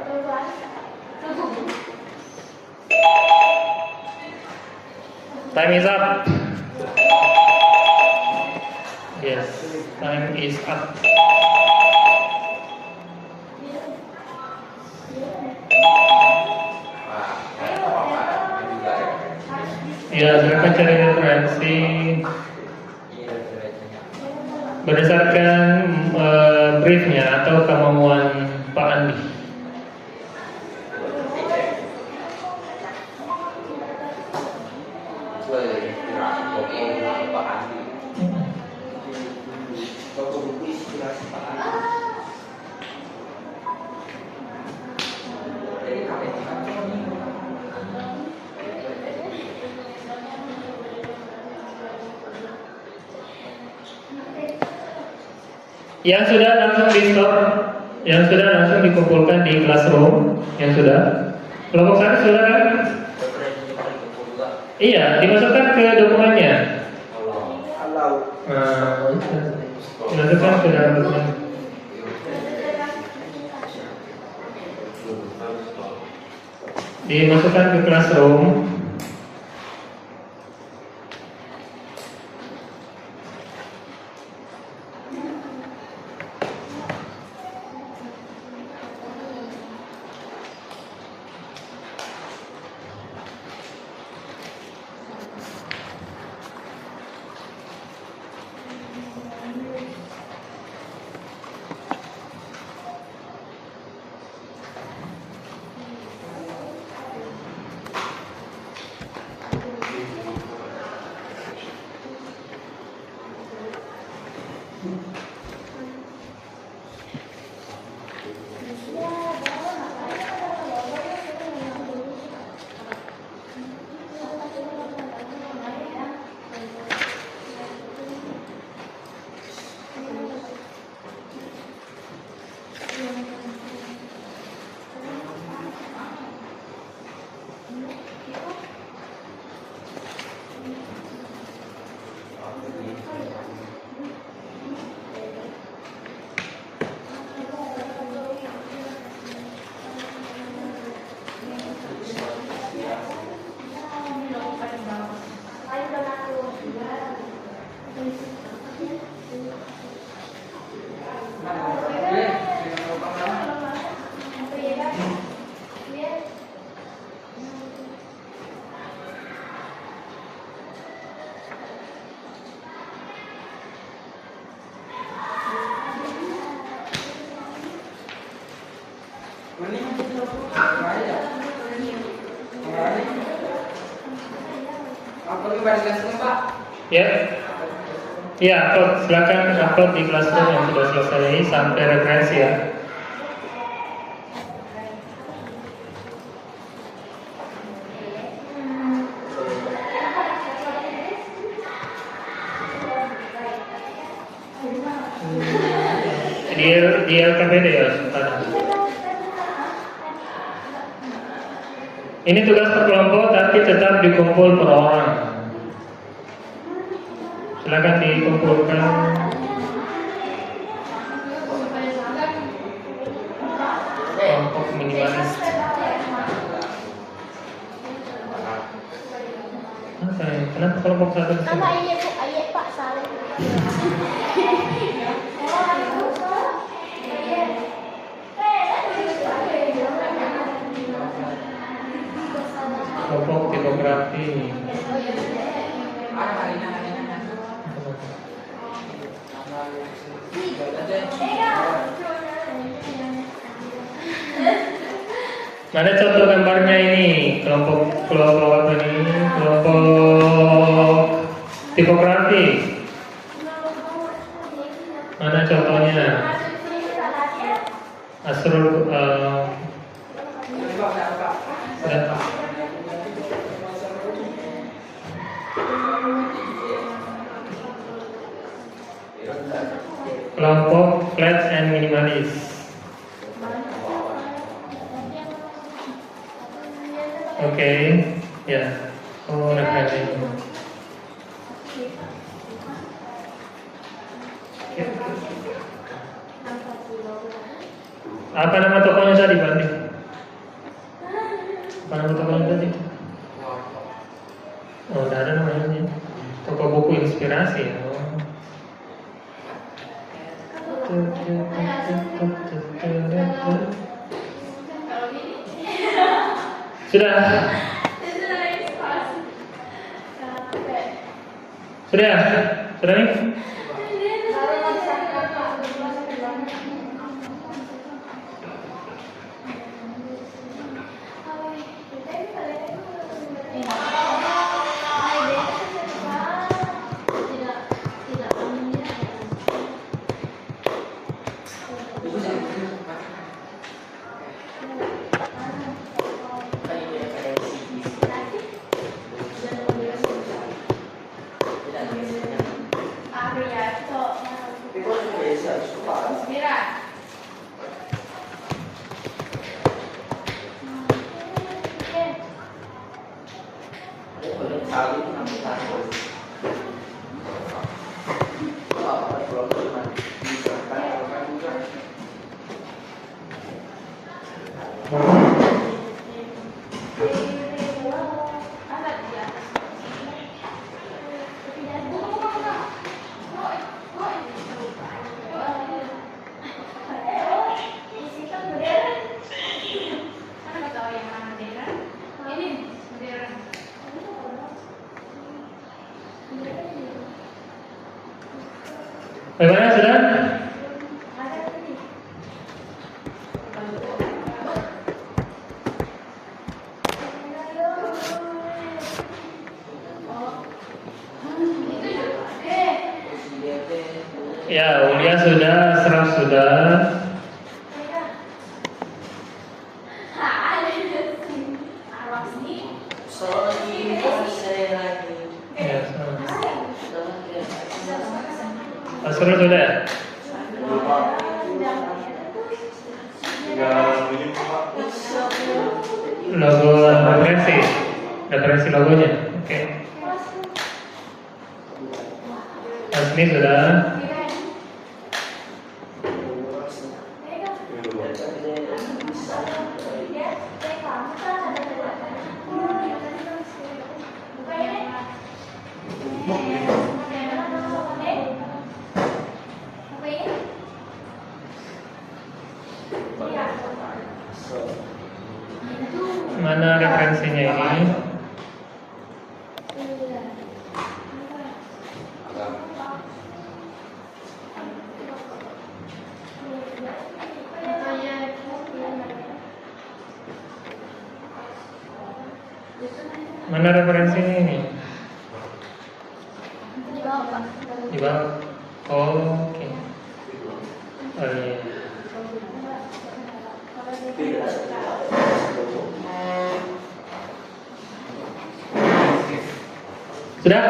Time is up. Yes, time is up. Ya, silakan cari referensi berdasarkan briefnya atau kemauan Pak Andi. Yang sudah langsung di store, yang sudah langsung dikumpulkan di classroom, yang sudah. Kelompok satu sudah kan? Iya, dimasukkan ke dokumennya. Dimasukkan ke dalam dokumen. Dimasukkan ke classroom. Ya, ya, upload. Silakan upload di classroom yang sudah selesai sampai referensi ya. Di LKPD ya, Sultan. Ini tugas per kelompok tapi tetap dikumpul per orang. Silakan dikumpulkan. Kelompok minimalis. Kenapa kelompok satu? Sama ayat Bu, ayat Pak Saleh. Kelompok tipografi. Mana contoh gambarnya ini? Kelompok apa ini? Kelompok tipografi. Mana contohnya? Asrul kelompok flat and minimalis. Oke, ya. Oh, referensi. Apa nama tokonya tadi, Bandi? Apa nama tokonya tadi? Oh, udah ada namanya. Toko buku inspirasi. Oh. Sudah? Sudah? Sudah nih? Bagaimana sudah? Ya, Ulia sudah, Asraf sudah. Ya, Asraf sudah. Logo referensi logonya. Oke. Asmi sudah. Mana referensinya ini? Mana referensinya ini? Di bawah. Oh, oke. Oh, iya. Sudah?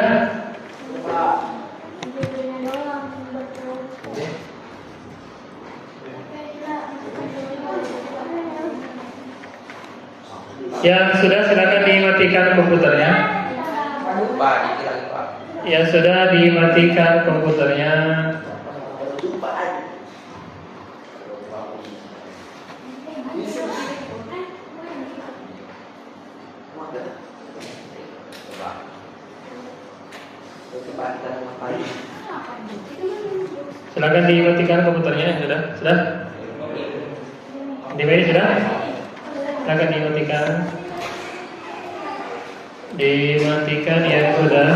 Yang sudah silakan dimatikan komputernya. Pak, dikit lagi Pak. Yang sudah dimatikan komputernya. Silakan dimatikan komputernya. Sudah? Dimatikan sudah? Silakan dimatikan. Dimatikan ya sudah.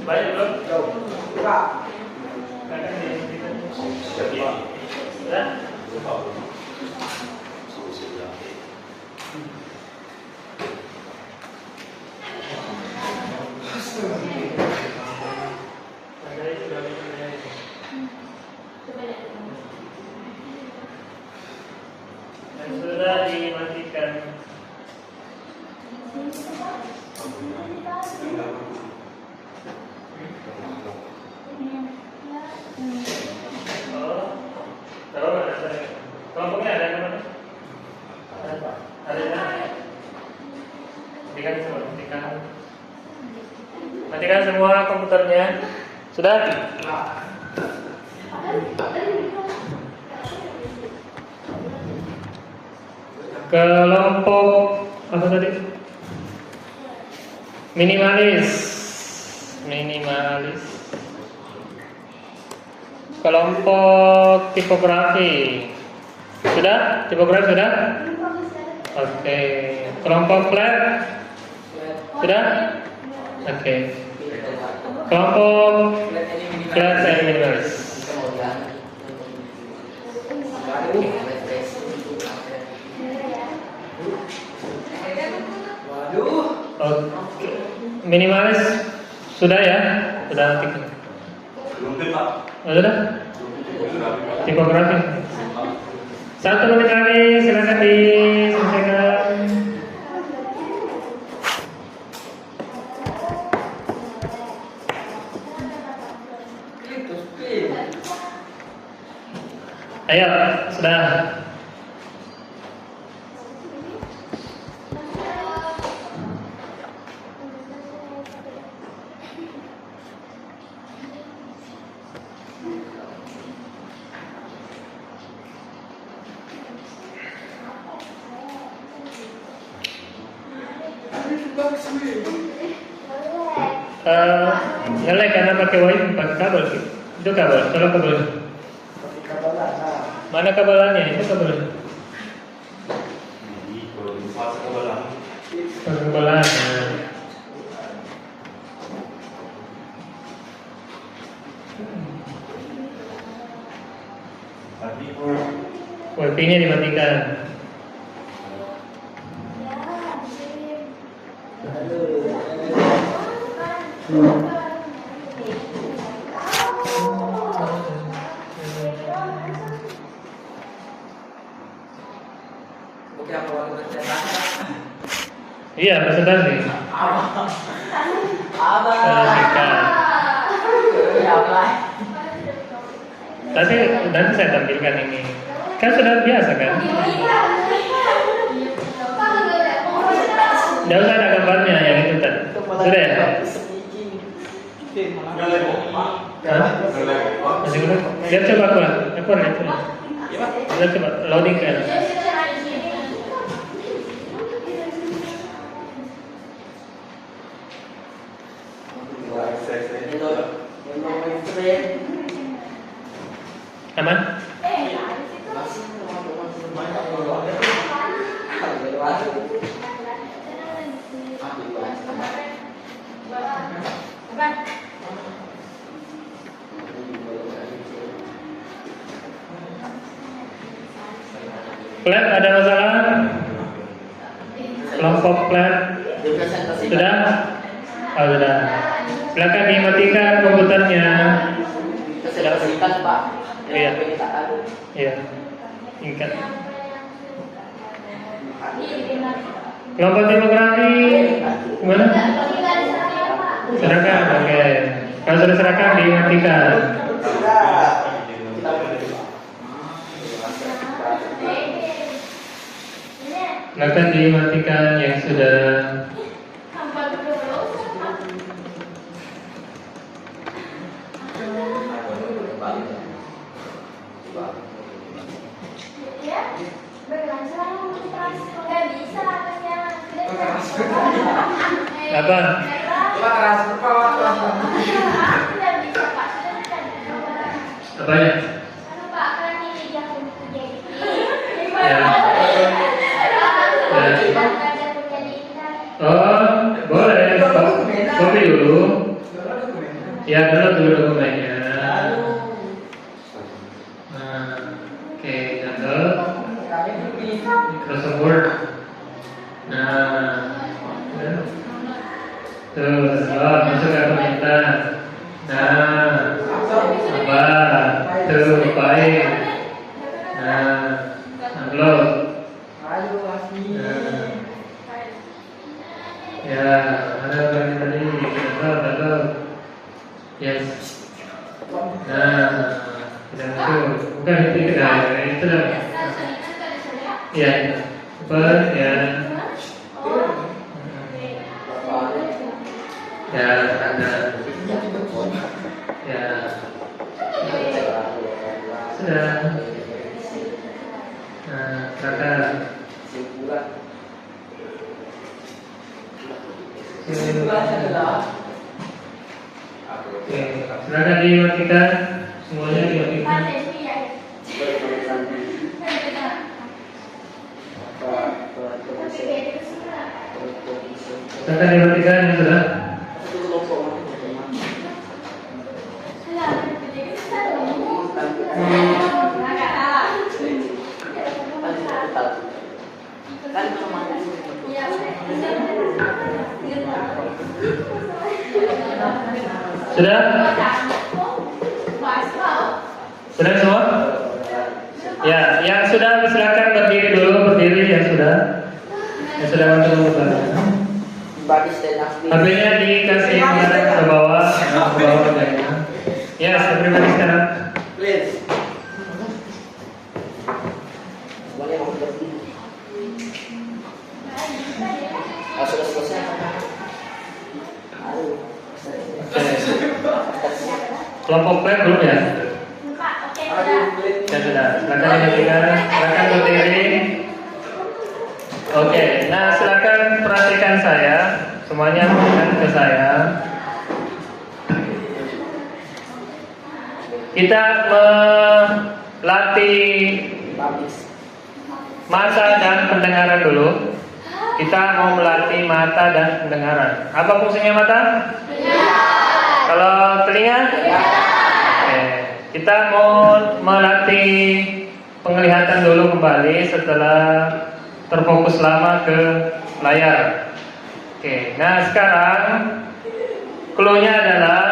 Baik belum? Sudah? Dan sudah dimatikan. Oh, tahu ada saya. Kelompoknya ada yang mana? Ada yang? Matikan semua, matikan semua komputernya. Sudah? Kelompok apa tadi? Minimalis. Minimalis. Kelompok tipografi. Sudah? Tipografi sudah? Oke. Kelompok flat? Sudah? Oke. Kelompok flat and minimalis. Waduh. Oke. Minimalis sudah ya? Sudah nanti. Oh, sudah? Tipografi. 1 menit lagi, silakan diselesaikan. Ayo, sudah. Ngelek karena pakai wifi, pakai kabel sih. Itu kabel, tolong kabel. Mana kabelannya? Itu kabel. Kabelan. Wifi-nya dimatikan. Oke, aku mau bercerita. Iya, presentasi. Selesaikan. Nanti saya tampilkan ini. Kan sudah biasa kan? Tidak usah ada gambarnya yang itu tadi. Sudah ya? Hah? Masih belum? Lihat coba keluar. Lihat coba. Lihat coba. Loading kan? Aman? Flat ada masalah? Kelompok flat sudah? Oh sudah. Silakan dimatikan komputernya. Presentasikan Pak. Iya. Kita adu. Iya. Ingat. Kelompok tipografi gimana? Serahkan, oke. Kalau sudah serahkan dimatikan. Silakan dimatikan yang sudah. Apa? Apanya? Ya. Oh, boleh. Kopi dulu. Ya, dulu dokumennya. Nah, oke, download Microsoft Word. Nah, tuh, masuk ke komentar. Nah, sabar. Tuh, baik. Nah, upload. Nah. Ya, ada bagian tadi. Download. Yes. Nah, tidak masuk. Bukan itu tidak. Itu dah. Ya, super ya. Ya, ada. Ya. Oke, silakan dimatikan. Semuanya dimatikan. Pak Devi ya. Silakan dimatikan ya sudah. Kan cuma Sudah? Sudah semua? Ya, yang sudah silakan berdiri dulu, berdiri yang sudah. Yang sudah masuk ke belakang. body stand up. HP-nya dikasih menghadap ke bawah, ke bawah kayaknya. Ya, everybody stand up. Please. Boleh mau berdiri. Sudah selesai. Aduh. Kelompok B belum ya? Pak, oke, sudah. Ya sudah, silakan dimatikan, silakan berdiri. Oke, nah silakan perhatikan saya, semuanya perhatikan ke saya. Kita melatih mata dan pendengaran dulu. Kita mau melatih mata dan pendengaran. Apa fungsinya mata? Kalau telinga? Oke. Kita mau melatih penglihatan dulu kembali setelah terfokus lama ke layar. Oke. Nah sekarang clue-nya adalah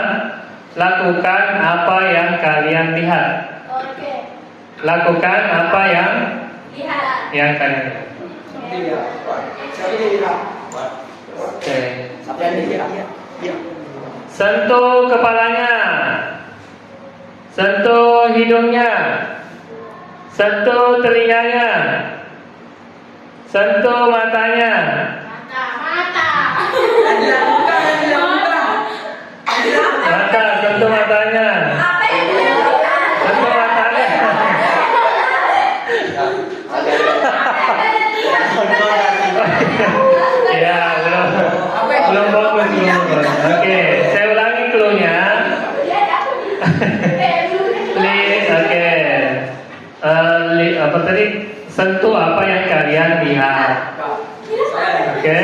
lakukan apa yang kalian lihat. Oke. Lakukan apa yang Lihat. kalian lihat. Oke. Apa yang dilihat? Sentuh kepalanya, sentuh hidungnya, sentuh telinganya, sentuh matanya. Mata, sentuh matanya, Apa yang dia sentuh matanya. Ya, belum fokus, belum fokus. Oke, saya ulangi clue-nya. Please, oke. Apa tadi? Sentuh apa yang kalian lihat. Oke.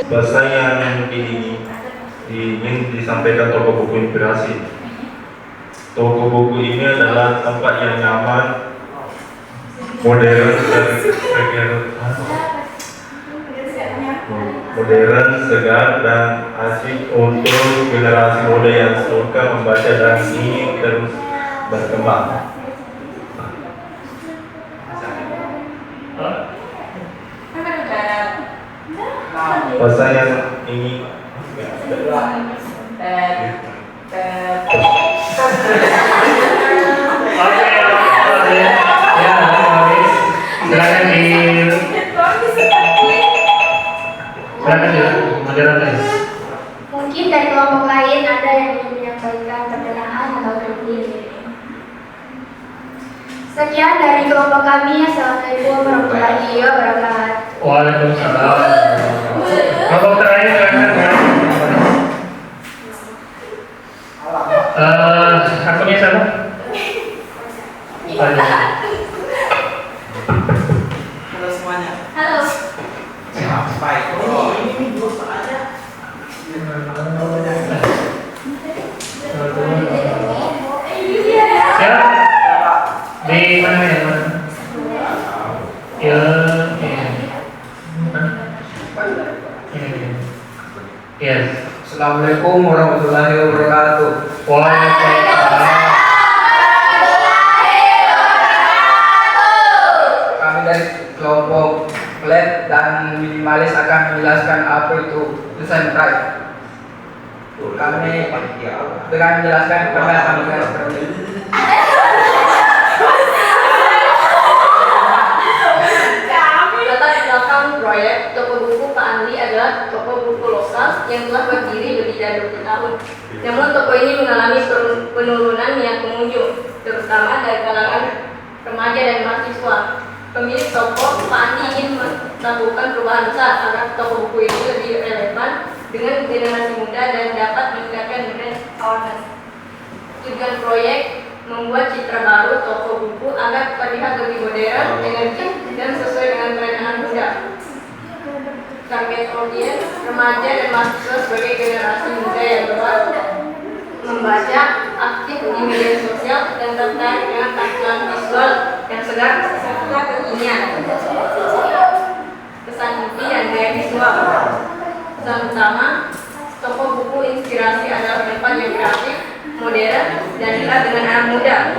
Bahasa yang ingin disampaikan toko buku inspirasi. Toko buku ini adalah tempat yang nyaman, modern, segar, dan asik untuk generasi muda yang suka membaca dan ingin terus berkembang. Bahasa yang ingin Oke, ya, habis. Silakan moderator. Mungkin dari kelompok lain ada yang ingin menyampaikan pertanyaan atau kritik. Sekian dari kelompok kami. Assalamualaikum warahmatullahi wabarakatuh. Waalaikumsalam. Kelompok terakhir silakan. Akunnya siapa? Halo semuanya. Halo. Siapa itu? Ini dua aja. Siapa? Di mana ya? Ya, yes. Assalamualaikum warahmatullahi wabarakatuh. Waalaikumsalam. Kami dari kelompok Lab dan Minimalis akan menjelaskan apa itu desain drive. Kami dengan menjelaskan kami akan menjelaskan seperti ini. Latar belakang proyek toko buku Pak Andri adalah toko buku lokal yang telah berdiri lebih dari 20 tahun. Namun toko ini mengalami penurunan minat pengunjung, terutama dari kalangan remaja dan mahasiswa. Pemilik toko Pak Andri ingin melakukan perubahan besar agar toko buku ini lebih relevan dengan generasi muda dan dapat meningkatkan brand awareness. Tujuan proyek membuat citra baru toko buku agar terlihat lebih modern, energik, dan sesuai dengan tren anak muda. Target audiens remaja dan mahasiswa sebagai generasi muda yang dapat membaca, aktif di media sosial, dan tertarik dengan tampilan visual yang segar serta kekinian. Pesan inti dan gaya visual. Pesan utama, toko buku inspirasi adalah tempat yang kreatif, modern, dan dekat dengan anak muda.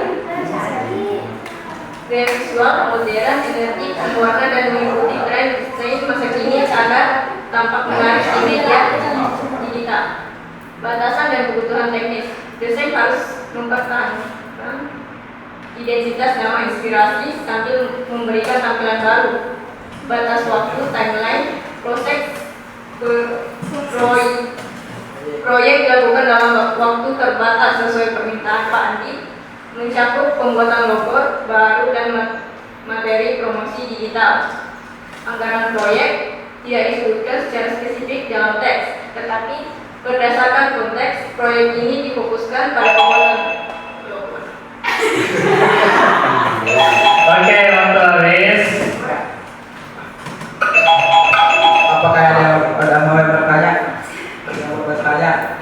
Gaya visual modern, energi, berwarna, dan mengikuti tren desain masa kini agar tampak menarik di media digital. Batasan dan kebutuhan teknis. Desain harus mempertahankan identitas nama inspirasi sambil memberikan tampilan baru. Batas waktu, timeline, proses proyek dilakukan dalam waktu terbatas sesuai permintaan Pak Andi, mencakup pembuatan logo baru dan materi promosi digital. Anggaran proyek tidak disebutkan secara spesifik dalam teks, tetapi berdasarkan konteks, proyek ini difokuskan pada pembuatan logo. Oke, waktu habis. Apakah ada mau yang bertanya? Yang mau bertanya?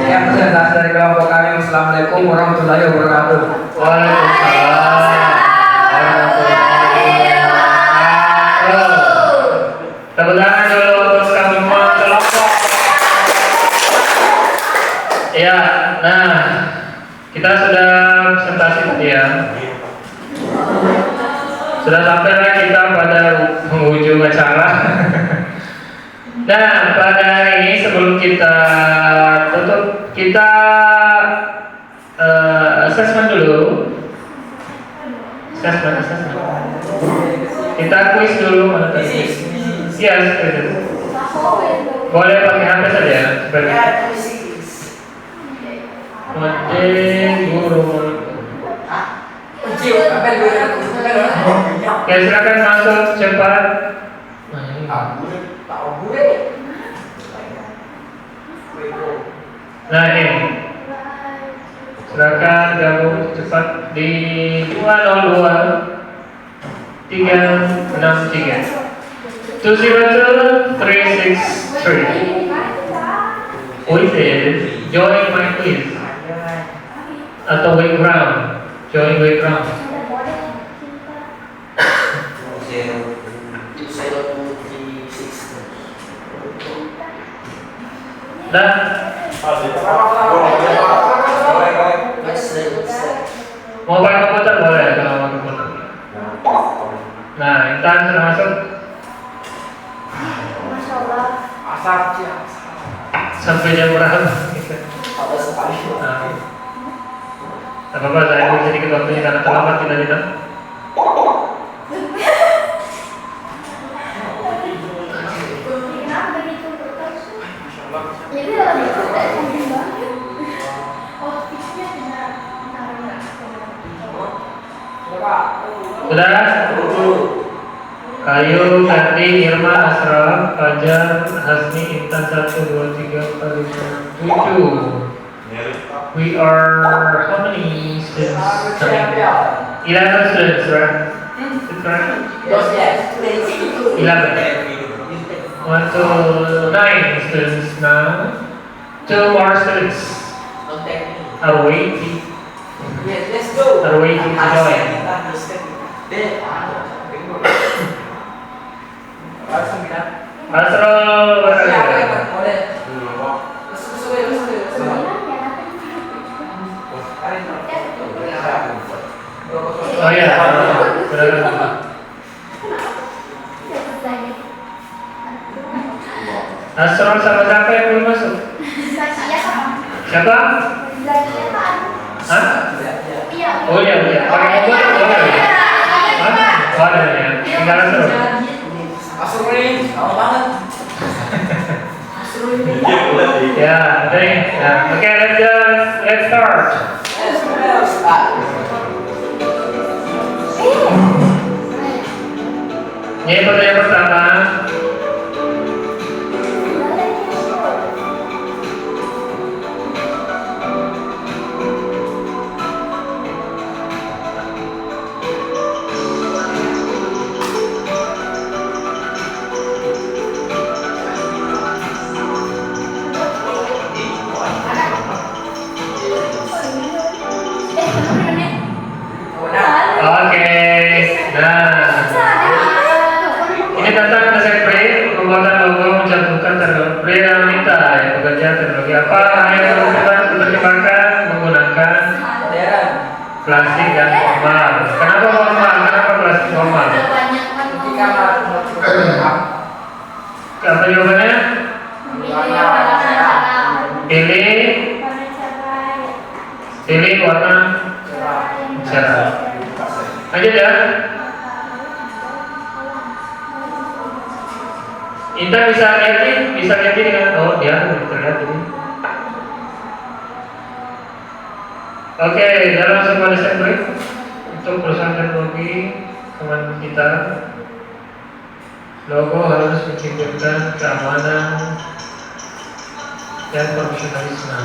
Ya, presentasi dari kelompok kami. Assalamualaikum warahmatullahi wabarakatuh. Waalaikumsalam warahmatullahi wabarakatuh. Tepuk tangan dulu untuk semua kelompok. Ya, nah kita sudah presentasi tadi ya. Sudah sampailah kita pada penghujung acara. Nah, pada hari ini sebelum kita tutup, kita assessment dulu. Assessment. Kita quiz dulu mana tadi? Iya, boleh pakai HP saja. Mode guru. Oke, silakan masuk cepat. Nah ini, silakan gabung cepat di 202 363 202-363. With it, join my quiz atau Wayground. Join Wayground. Dan mau pakai komputer boleh kalau mau komputer. Nah, Intan sudah masuk. Masya Allah. Sampai jam berapa? Nah, tak apa-apa, saya ambil sedikit waktunya karena terlambat kita. Sudah? Kayu, Ferdi, Irma, Asraf, Fajar, Hasni, Intan 1, 2, 3, 4, 5, 7. We are how many students coming? 11 students, right? Is it correct? 11. 1 to 9 students now. 2 more students are waiting. Are waiting to join. Asrul, oh ya, Asrul sama siapa yang belum masuk? Siapa? Hah? Oh iya, pakai komputer boleh ya? Oh ada ya, tinggal Asrul. Yeah, okay, let's start. Ini pertanyaan pertama. klasik dan formal. Kenapa formal? Kenapa klasik formal? Jika melakukan Apa jawabannya? Pilih, pilih warna cerah. Lanjut ya. Intan bisa lihat ini kan? Oh dia terlihat ini. Oke, dalam sebuah desain brief untuk perusahaan teknologi teman kita, logo harus menciptakan keamanan dan profesionalisme.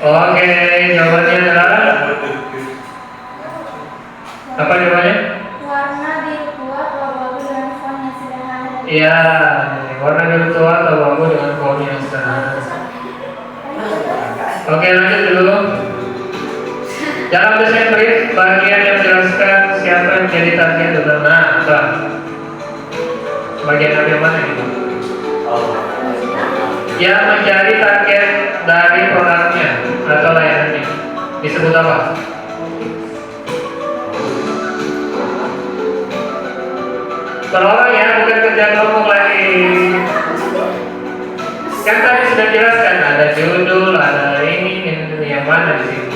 Oke, jawabannya adalah apa jawabannya? Warna biru tua atau abu dengan font yang sederhana. Iya, warna biru tua atau abu dengan font yang sederhana. Oke, lanjut dulu. Dalam desain brief, bagian yang menjelaskan siapa yang menjadi target adalah apa? Bagian yang mana ini? Yang menjadi target dari produknya atau layanannya disebut apa? Tolong ya, bukan kerja kelompok lagi. Kan tadi sudah jelaskan ada judul, ada ini yang mana di sini?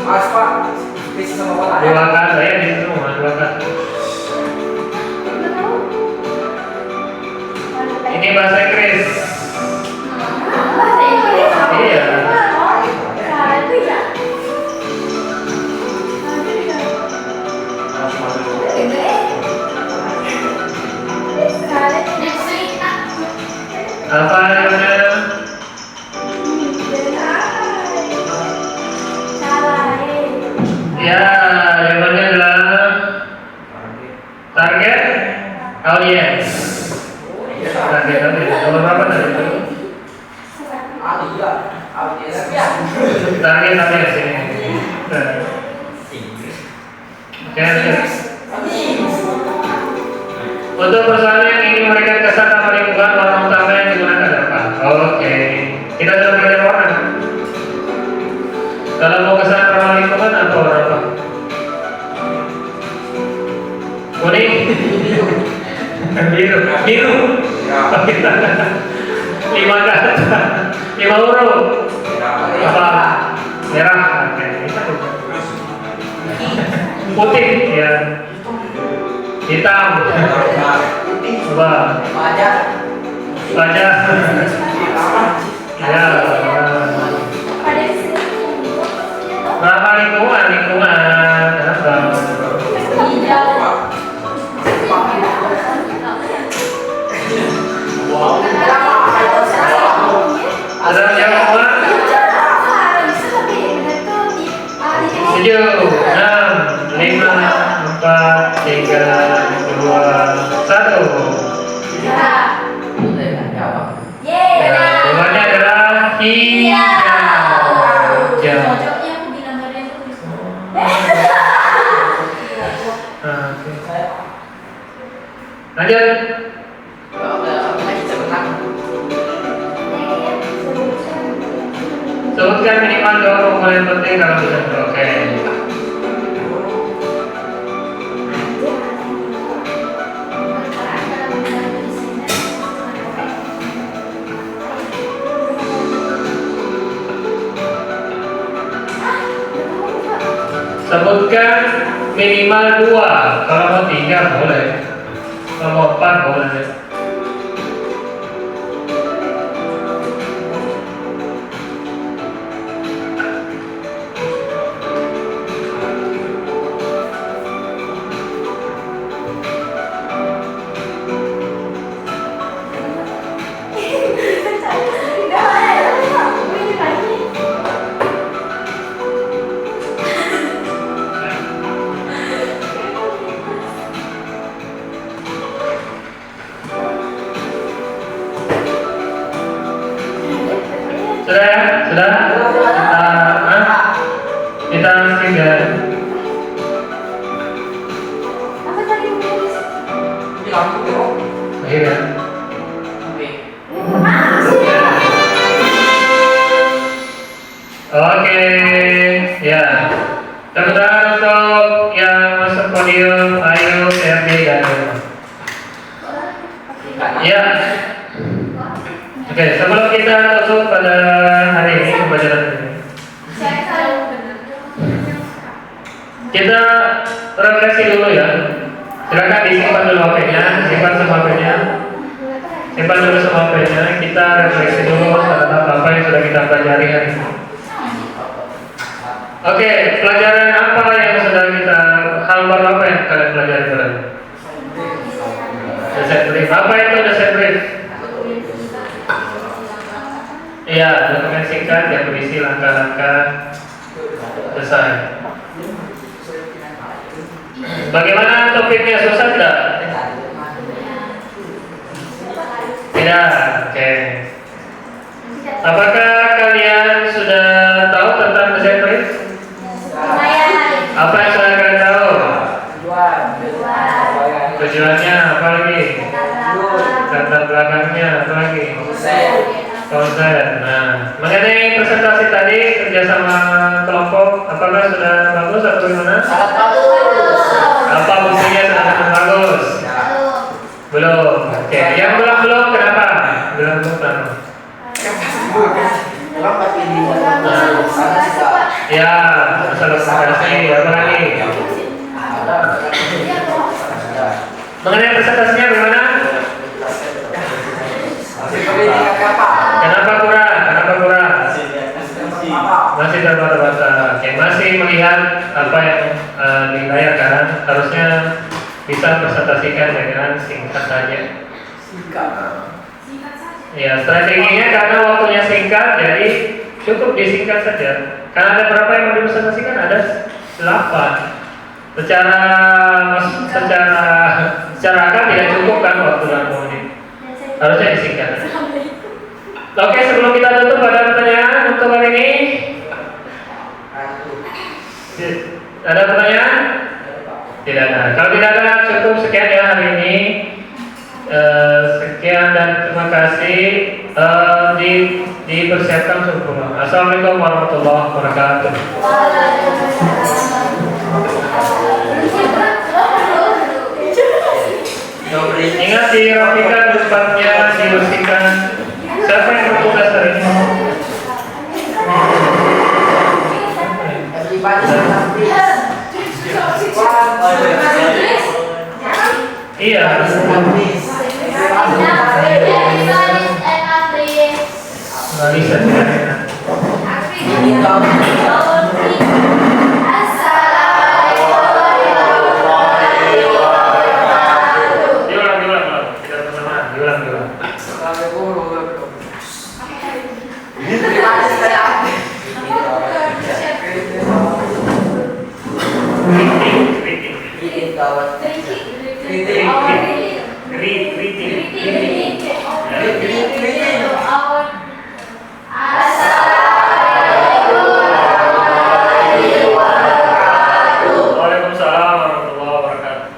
Mas Pak, bisa sama Pak. Dua kata ya di semua dua kata. Ini bahasa Inggris. Iya. Apa namanya? Ya, jawabannya adalah target audience. Target audience. Nomor berapa tadi? Target audience ini. Oke. Untuk perusahaan yang ingin memberikan kesan ramah lingkungan, warna utama yang digunakan apa? Oke, kita sudah belajar warna. Kalau mau kesan ramah lingkungan apa warna apa? Kuning, biru. Oke, 5 kata, 5 huruf. Apa? Merah. Oke, putih ya. Hitam. Coba. Wajah. Ya. Ramah lingkungan. Apa? Ada yang mau? 7, 6, 5, 4, 3, 2, 1. Jawabannya adalah hijau. Lanjut. Sebutkan minimal 2 komponen penting dalam desain. Oke. Sebutkan minimal 2. Kalau mau 3 boleh. Kalau mau 4 boleh. Sudah? Kita skip ya. Apa tadi? Akhirnya. Oke, ya. Tepuk tangan untuk yang masuk podium, Ayu, Ferdi, dan Irma. Ya. Oke, sebelum kita tutup pada hari ini pembelajaran ini, kita refleksi dulu ya. Silakan disimpan dulu HP-nya, simpan semua HP-nya. Simpan dulu semua HP-nya. Kita refleksi dulu terhadap apa yang sudah kita pelajari hari ini. Oke, pelajaran apa yang sudah kita, hal baru apa yang kalian pelajari tadi? Dosen brief. Apa itu dosen brief? Iya, dokumen singkat yang berisi langkah-langkah desain. Bagaimana topiknya, susah tidak? Tidak. Oke. Apakah kalian sudah tahu tentang desain brief? Apa yang sudah kalian tahu? Tujuannya apa lagi? Latar belakangnya apa lagi? Konsep. Nah, mengenai presentasi tadi kerjasama kelompok, apakah sudah bagus atau gimana? Apa buktinya sudah bagus? Belum. Oke. Yang belum kenapa? Belum kenapa? Ya, masalah presentasi apa lagi? Mengenai presentasinya bagaimana? Kenapa kurang? Masih terbata-bata. Oke, masih melihat apa yang di layar kan? Harusnya bisa presentasikan dengan singkat saja. Ya, strateginya karena waktunya singkat, jadi cukup disingkat saja. Karena ada berapa yang mau dipresentasikan? Ada 8. Secara akal tidak cukup kan waktu dalam menit. Harusnya disingkat. Oke, sebelum kita tutup, ada pertanyaan untuk hari ini? Ada pertanyaan? Tidak ada. Kalau tidak ada, cukup sekian ya hari ini. Sekian dan terima kasih. Dipersiapkan sempurna. Assalamualaikum warahmatullahi wabarakatuh. Ingat dirapikan tempatnya, dibersihkan. Siapa yang bertugas hari ini? Iya. Nggak bisa tidak enak. Waalaikumsalam warahmatullahi wabarakatuh.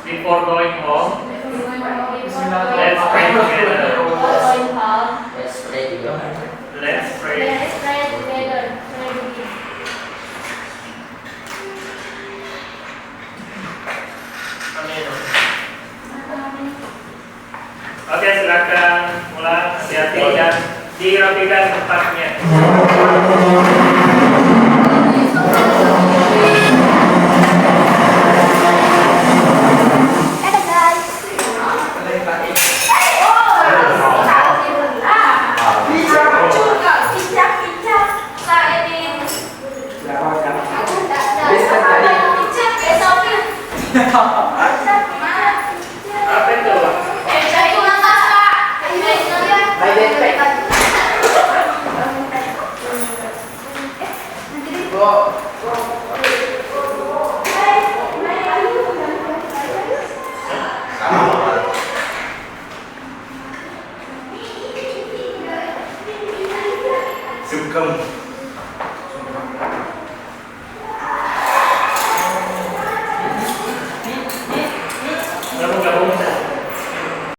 Before going home, let's pray together. Let's pray. Amin. Oke, silakan mulai, hati-hati dan dirapikan tempatnya. Apa itu? Sama. become